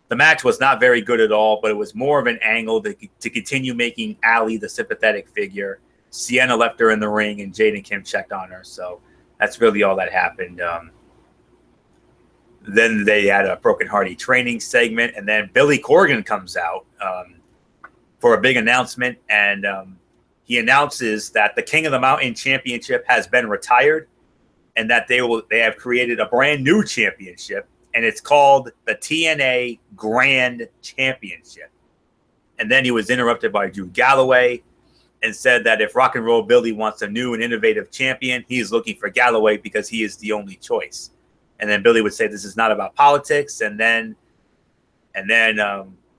The match was not very good at all, but it was more of an angle to continue making Allie the sympathetic figure. Sienna left her in the ring, and Jade and Kim checked on her. So that's really all that happened. Then they had a Broken Hardy training segment, and then Billy Corgan comes out for a big announcement, and he announces that the King of the Mountain Championship has been retired, and that they have created a brand new championship, and it's called the TNA Grand Championship. And then he was interrupted by Drew Galloway and said that if Rock and Roll Billy wants a new and innovative champion, he is looking for Galloway because he is the only choice. And then Billy would say this is not about politics. And then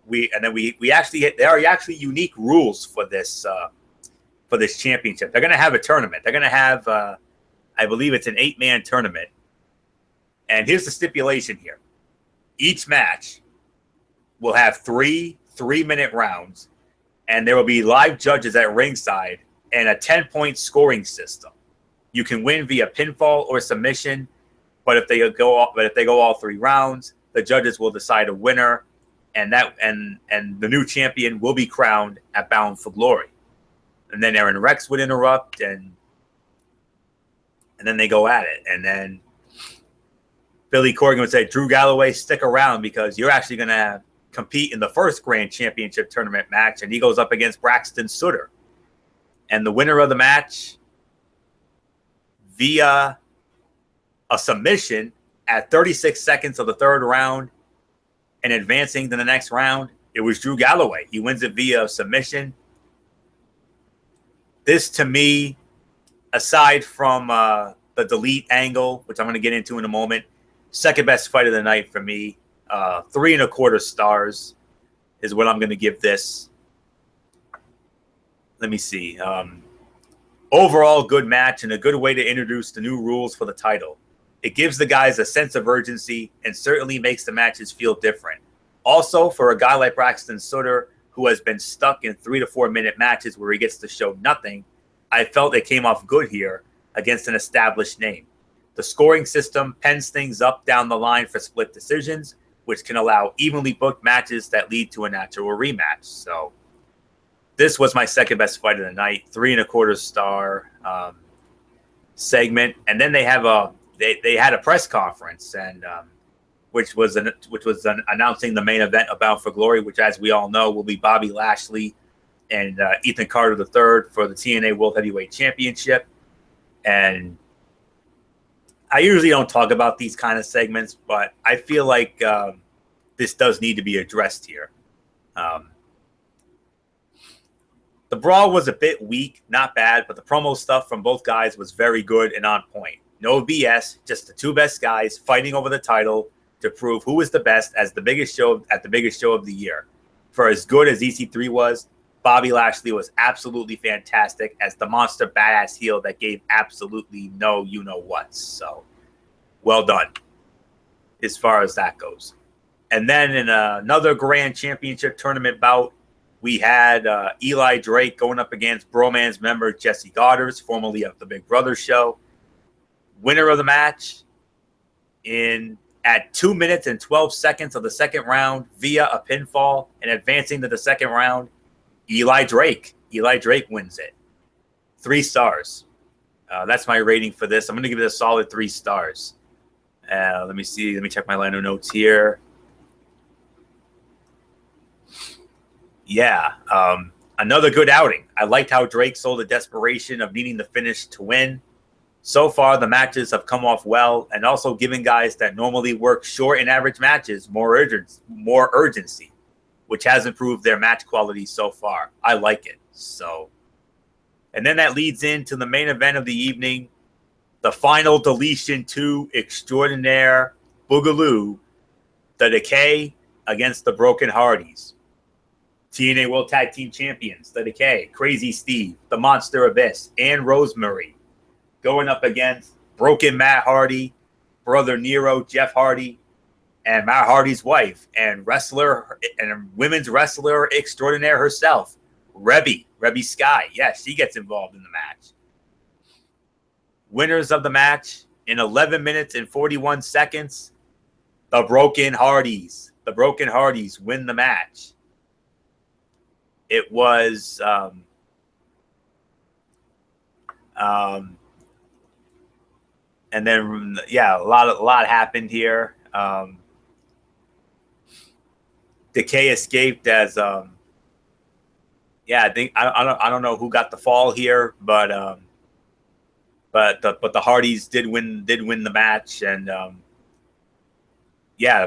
we actually there are actually unique rules for this championship. They're going to have a tournament. They're going to have I believe it's an 8-man tournament. And here's the stipulation here: each match will have 3 3-minute rounds, and there will be live judges at ringside and a 10-point scoring system. You can win via pinfall or submission, but if they go all 3 rounds, the judges will decide a winner, and the new champion will be crowned at Bound for Glory. And then Aaron Rex would interrupt, and then they go at it. And then Billy Corgan would say, Drew Galloway, stick around because you're actually going to compete in the first Grand Championship tournament match. And he goes up against Braxton Sutter. And the winner of the match, via a submission at 36 seconds of the 3rd round and advancing to the next round, it was Drew Galloway. He wins it via submission. This, to me, aside from the delete angle, which I'm going to get into in a moment, second best fight of the night for me. 3.25 stars is what I'm going to give this. Let me see. Overall, good match and a good way to introduce the new rules for the title. It gives the guys a sense of urgency and certainly makes the matches feel different. Also, for a guy like Braxton Sutter, who has been stuck in 3 to 4 minute matches where he gets to show nothing, I felt it came off good here against an established name. The scoring system pens things up down the line for split decisions, which can allow evenly booked matches that lead to a natural rematch. So this was my second best fight of the night, 3.25 star segment. And then they have they had a press conference, and which was announcing the main event of Bound for Glory, which, as we all know, will be Bobby Lashley and Ethan Carter III for the TNA World Heavyweight Championship. And I usually don't talk about these kind of segments, but I feel like this does need to be addressed here. The brawl was a bit weak, not bad, but the promo stuff from both guys was very good and on point. No BS, just the 2 best guys fighting over the title to prove who was the best as the biggest show at the biggest show of the year. For as good as EC3 was, Bobby Lashley was absolutely fantastic as the monster badass heel that gave absolutely no you-know-what. So, well done as far as that goes. And then in another Grand Championship tournament bout, we had Eli Drake going up against Broman's member Jesse Goddard, formerly of the Big Brother show. Winner of the match at 2 minutes and 12 seconds of the second round via a pinfall and advancing to the second round, Eli Drake. Eli Drake wins it. 3 stars. That's my rating for this. I'm going to give it a solid 3 stars. Let me see. Let me check my liner notes here. Yeah. Another good outing. I liked how Drake sold the desperation of needing the finish to win. So far, the matches have come off well and also giving guys that normally work short and average matches more urgency, which has improved their match quality so far. I like it. So, and then that leads into the main event of the evening, the final Deletion 2 Extraordinaire Boogaloo, the Decay against the Broken Hardys. TNA World Tag Team Champions, the Decay, Crazy Steve, the Monster Abyss, and Rosemary going up against Broken Matt Hardy, Brother Nero, Jeff Hardy, and Matt Hardy's wife, and wrestler and women's wrestler extraordinaire herself, Rebby Sky. Yes, she gets involved in the match. Winners of the match in 11 minutes and 41 seconds, the Broken Hardys. The Broken Hardys win the match. It was and then a lot happened here. Decay escaped as I think I don't know who got the fall here, but the Hardys did win the match, and I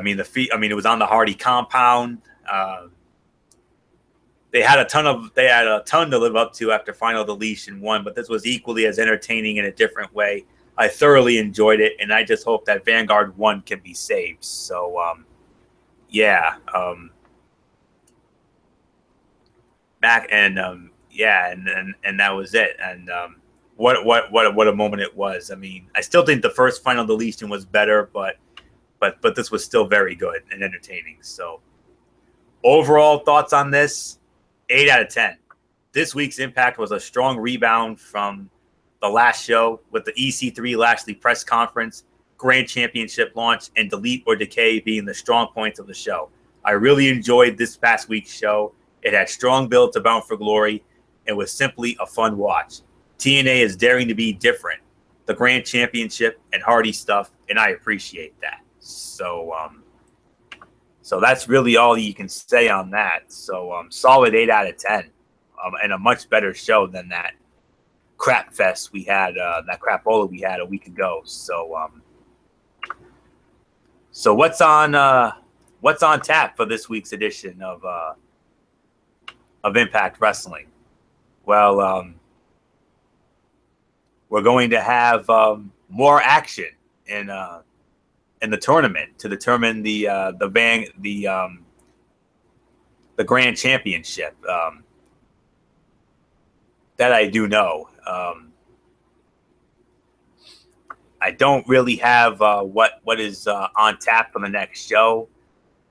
mean it was on the Hardy compound. They had a ton to live up to after Final Deletion 1, but this was equally as entertaining in a different way. I thoroughly enjoyed it, and I just hope that Vanguard 1 can be saved. So, back and that was it. And what a moment it was. I mean, I still think the first Final Deletion was better, but this was still very good and entertaining. So, overall thoughts on this: 8 out of 10. This week's Impact was a strong rebound from the last show with the EC3 Lashley press conference, Grand Championship launch, and Delete or Decay being the strong points of the show. I really enjoyed this past week's show. It had strong build to Bound for Glory and was simply a fun watch. TNA is daring to be different. The Grand Championship and Hardy stuff, and I appreciate that. So that's really all you can say on that. So solid 8 out of 10, and a much better show than that crap fest we had, that crapola we had a week ago. So what's on tap for this week's edition of Impact Wrestling? Well, we're going to have more action in the tournament to determine the Grand Championship. That I do know. I don't really have what is on tap for the next show.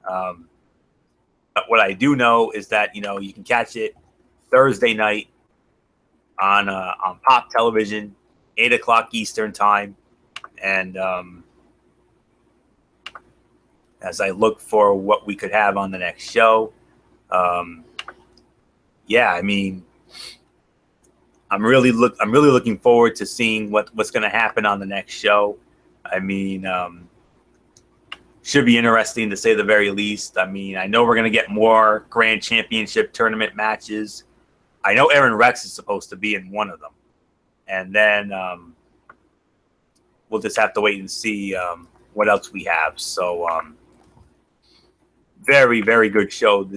But what I do know is that you can catch it Thursday night on Pop Television, 8:00 Eastern time, and as I look for what we could have on the next show, I mean, I'm really looking forward to seeing what's going to happen on the next show. I mean, should be interesting to say the very least. I mean, I know we're going to get more Grand Championship tournament matches. I know Aaron Rex is supposed to be in one of them, and then we'll just have to wait and see what else we have. So, very, very good show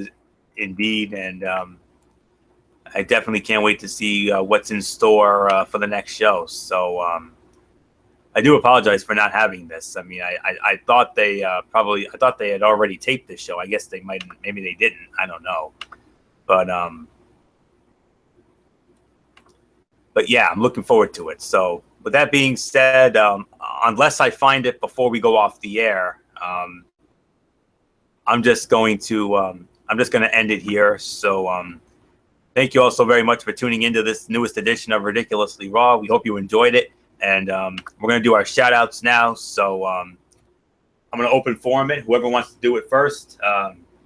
indeed, and I definitely can't wait to see what's in store for the next show. So I do apologize for not having this. I mean, I thought they I thought they had already taped this show. I guess they might, maybe they didn't. I don't know, but yeah, I'm looking forward to it. So with that being said, unless I find it before we go off the air, I'm just going to end it here. So thank you all so very much for tuning into this newest edition of Ridiculously Raw. We hope you enjoyed it. And we're going to do our shout outs now. So I'm going to open forum it. Whoever wants to do it first,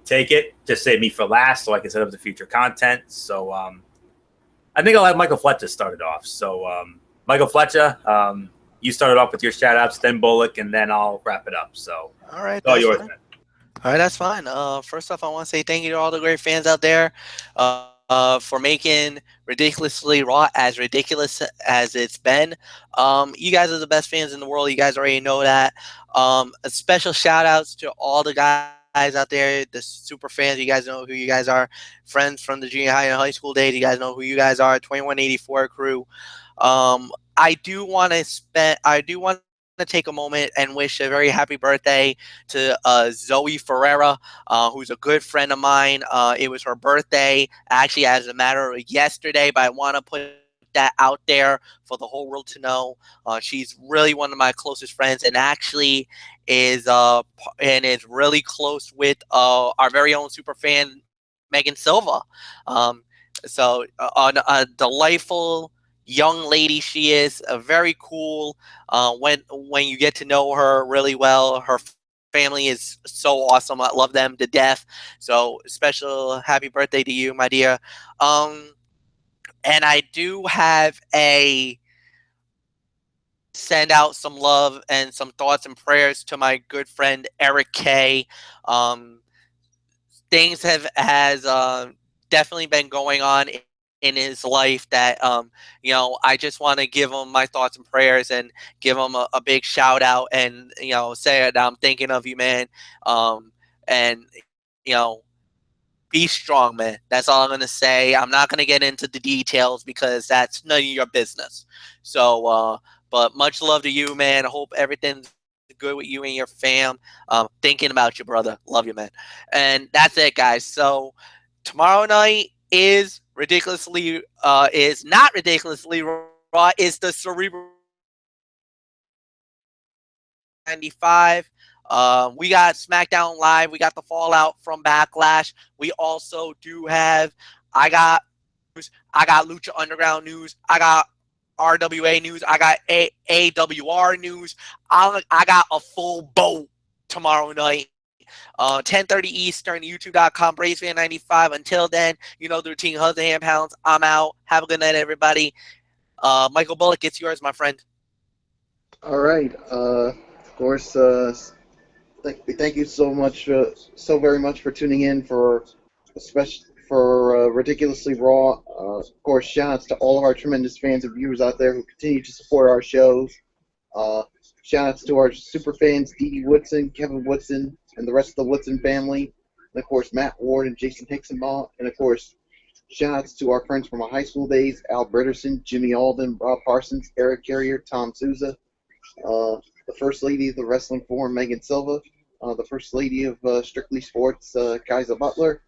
take it. Just save me for last so I can set up the future content. So I think I'll have Michael Fletcher start it off. So Michael Fletcher, you started off with your shout outs, then Bullock, and then I'll wrap it up. So All right. it's all yours, Fine. man. All right, that's fine. First off, I want to say thank you to all the great fans out there for making Ridiculously Raw as ridiculous as it's been. You guys are the best fans in the world. You guys already know that. A special shout outs to all the guys out there, the super fans. You guys know who you guys are. Friends from the junior high and high school days. You guys know who you guys are. 2184 crew. I do want to take a moment and wish a very happy birthday to Zoe Ferreira, who's a good friend of mine. It was her birthday, actually, as a matter of yesterday, but I want to put that out there for the whole world to know. She's really one of my closest friends, and actually is really close with our very own super fan, Megan Silva. So a delightful young lady she is, very cool. When you get to know her really well, her family is so awesome. I love them to death. So special happy birthday to you, my dear. And I do have a send out some love and some thoughts and prayers to my good friend Eric K. Things has definitely been going on in his life that I just want to give him my thoughts and prayers and give him a big shout out and say that I'm thinking of you, man. And be strong, man. That's all I'm gonna say. I'm not gonna get into the details because that's none of your business. So but much love to you, man. I hope everything's good with you and your fam. Thinking about you, brother. Love you, man. And that's it, guys. So tomorrow night is not ridiculously raw. It's the Cerebral 95. We got SmackDown Live. We got the fallout from Backlash. We also do have. I got Lucha Underground news. I got RWA news. I got AWR news. I got a full boat tomorrow night. 10:30 Eastern, YouTube.com, BrazeFan95. Until then, you know the routine. Hug the hand pounds. I'm out. Have a good night, everybody. Michael Bullock, it's yours, my friend. All right. Of course, thank you so very much for tuning in for Ridiculously Raw. Of course, shout outs to all of our tremendous fans and viewers out there who continue to support our shows. Shout outs to our super fans, Dee Dee Woodson, Kevin Woodson, and the rest of the Woodson family. And of course, Matt Ward and Jason Hicksonbaugh. And of course, shout outs to our friends from our high school days, Al Britterson, Jimmy Alden, Rob Parsons, Eric Carrier, Tom Souza, the First Lady of the Wrestling Forum, Megan Silva, the First Lady of Strictly Sports, Kaiser Butler,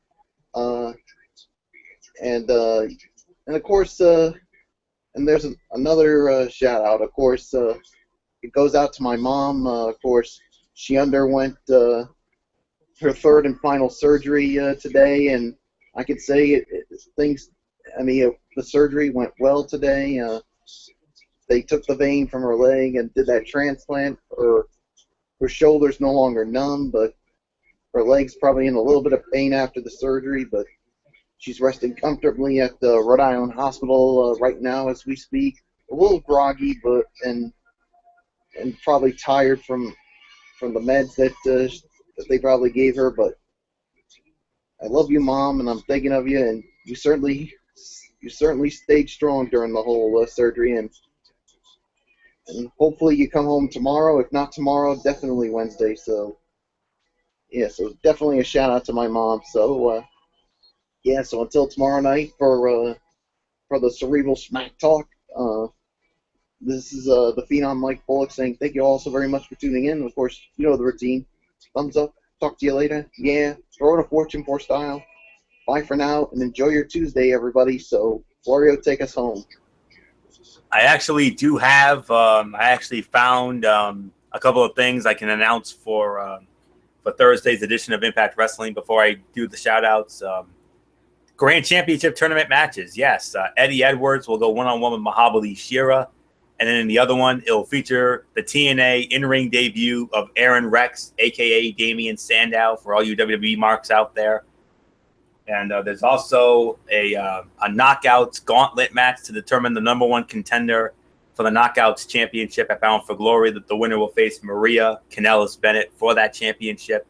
and of course, and there's another shout out. Of course, it goes out to my mom. Of course, she underwent her third and final surgery today, and I could say the surgery went well today. They took the vein from her leg and did that transplant. Her shoulder's no longer numb, but her leg's probably in a little bit of pain after the surgery, but she's resting comfortably at the Rhode Island Hospital right now as we speak. A little groggy, and probably tired from the meds that they probably gave her. But I love you, Mom, and I'm thinking of you. And you certainly stayed strong during the whole surgery, and hopefully you come home tomorrow. If not tomorrow, definitely Wednesday. So yeah, so definitely a shout out to my mom. So yeah, so until tomorrow night for the Cerebral Smack Talk, This is the Phenom Mike Bullock saying thank you all so very much for tuning in. Of course, you know the routine. Thumbs up. Talk to you later. Yeah. Throw it a Fortune 4 style. Bye for now, and enjoy your Tuesday, everybody. So, Florio, take us home. I actually do have. I actually found a couple of things I can announce for Thursday's edition of Impact Wrestling. Before I do the shout outs, Grand Championship tournament matches. Yes, Eddie Edwards will go one-on-one with Mahabali Shera, and then in the other one, it'll feature the TNA in-ring debut of Aaron Rex, aka Damian Sandow, for all you WWE marks out there. And there's also a Knockouts gauntlet match to determine the number one contender for the Knockouts championship at Bound for Glory. That the winner will face Maria Kanellis Bennett for that championship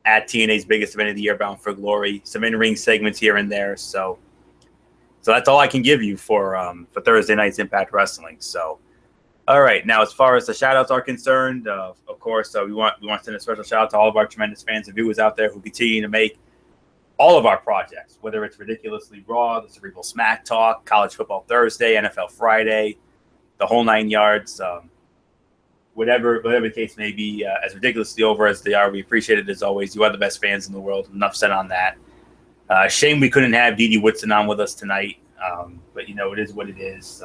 at TNA's biggest event of the year, Bound for Glory. Some in-ring segments here and there. So that's all I can give you for Thursday night's Impact Wrestling. So, all right. Now, as far as the shout-outs are concerned, of course, we want to send a special shout-out to all of our tremendous fans and viewers out there who continue to make all of our projects, whether it's Ridiculously Raw, the Cerebral Smack Talk, College Football Thursday, NFL Friday, the whole 9 yards, whatever the case may be, as ridiculously over as they are, we appreciate it as always. You are the best fans in the world. Enough said on that. Shame we couldn't have Dee Dee Woodson on with us tonight, but it is what it is.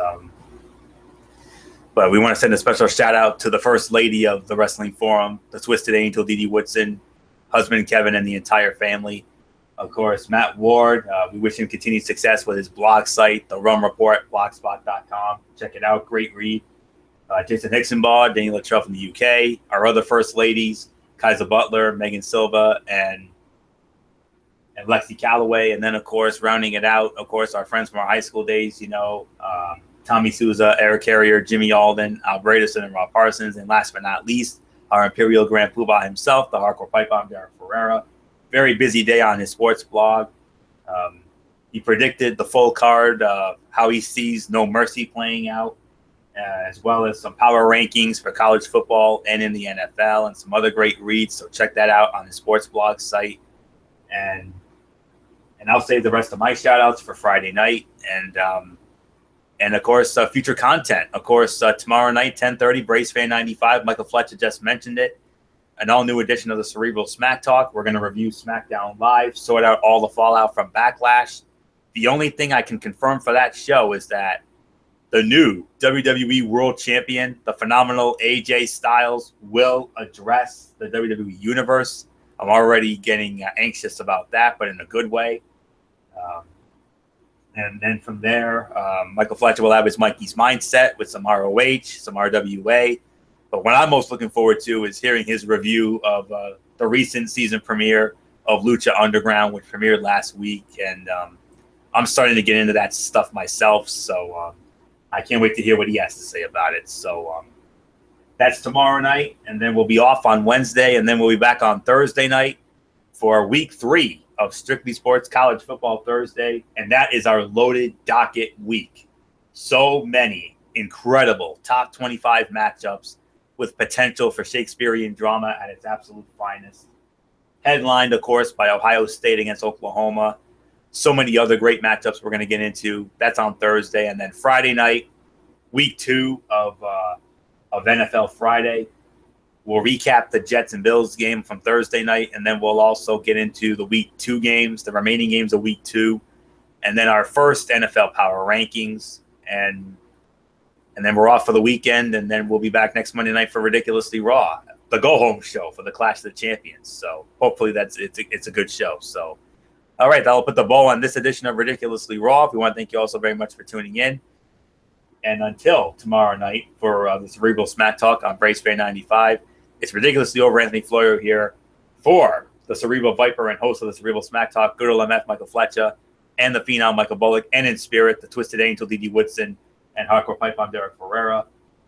But we want to send a special shout out to the first lady of the Wrestling Forum, the Twisted Angel, Dee Dee Woodson, husband Kevin, and the entire family. Of course, Matt Ward, we wish him continued success with his blog site, The Rum Report, blogspot.com. Check it out. Great read. Jason Hicksonbaugh, Daniel Luttrell from the UK. Our other first ladies, Kaiser Butler, Megan Silva, and Lexi Calloway. And then, of course, rounding it out, of course, our friends from our high school days, Tommy Souza, Eric Carrier, Jimmy Alden, Al Bradison, and Rob Parsons. And last but not least, our Imperial Grand Poobah himself, the Hardcore Pipe Bomb, Derek Ferreira. Very busy day on his sports blog. He predicted the full card, how he sees No Mercy playing out, as well as some power rankings for college football and in the NFL, and some other great reads. So check that out on his sports blog site. And I'll save the rest of my shout outs for Friday night. And of course, future content. Of course, tomorrow night, 10:30, Brace Fan 95. Michael Fletcher just mentioned it. An all-new edition of the Cerebral Smack Talk. We're going to review SmackDown Live, sort out all the fallout from Backlash. The only thing I can confirm for that show is that the new WWE World Champion, the phenomenal AJ Styles, will address the WWE Universe. I'm already getting anxious about that, but in a good way. And then from there, Michael Fletcher will have his Mikey's Mindset with some ROH, some RWA. But what I'm most looking forward to is hearing his review of the recent season premiere of Lucha Underground, which premiered last week. And I'm starting to get into that stuff myself. So I can't wait to hear what he has to say about it. So that's tomorrow night. And then we'll be off on Wednesday. And then we'll be back on Thursday night for week 3 of Strictly Sports College Football Thursday. And that is our loaded docket week. So many incredible top 25 matchups with potential for Shakespearean drama at its absolute finest. Headlined, of course, by Ohio State against Oklahoma. So many other great matchups we're going to get into. That's on Thursday. And then Friday night, week 2 of NFL Friday. We'll recap the Jets and Bills game from Thursday night, and then we'll also get into the week 2 games, the remaining games of week 2, and then our first NFL Power Rankings. And then we're off for the weekend, and then we'll be back next Monday night for Ridiculously Raw, the go-home show for the Clash of the Champions. So hopefully it's a good show. So, all right, that'll put the bow on this edition of Ridiculously Raw. We want to thank you all so very much for tuning in. And until tomorrow night for the Cerebral Smack Talk on Brace Fan 95, it's Ridiculously Over Anthony Florio here for the Cerebral Viper and host of the Cerebral Smack Talk, good old MF Michael Fletcher, and the Phenom Michael Bullock, and in spirit, the Twisted Angel Dee Dee Woodson, and Hardcore Pipe Bomb Derek Ferreira.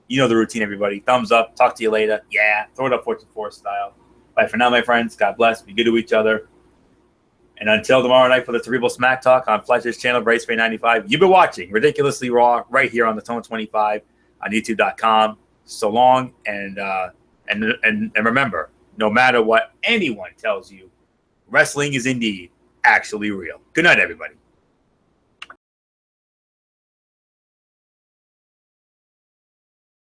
You know the routine, everybody. Thumbs up. Talk to you later. Yeah. Throw it up Fortune 4 style. Bye for now, my friends. God bless. Be good to each other. And until tomorrow night for the Cerebral Smack Talk on Fletcher's channel, Brace Fan 95, you've been watching Ridiculously Raw right here on the Tone 25 on YouTube.com. So long. And remember, no matter what anyone tells you, wrestling is indeed actually real. Good night, everybody.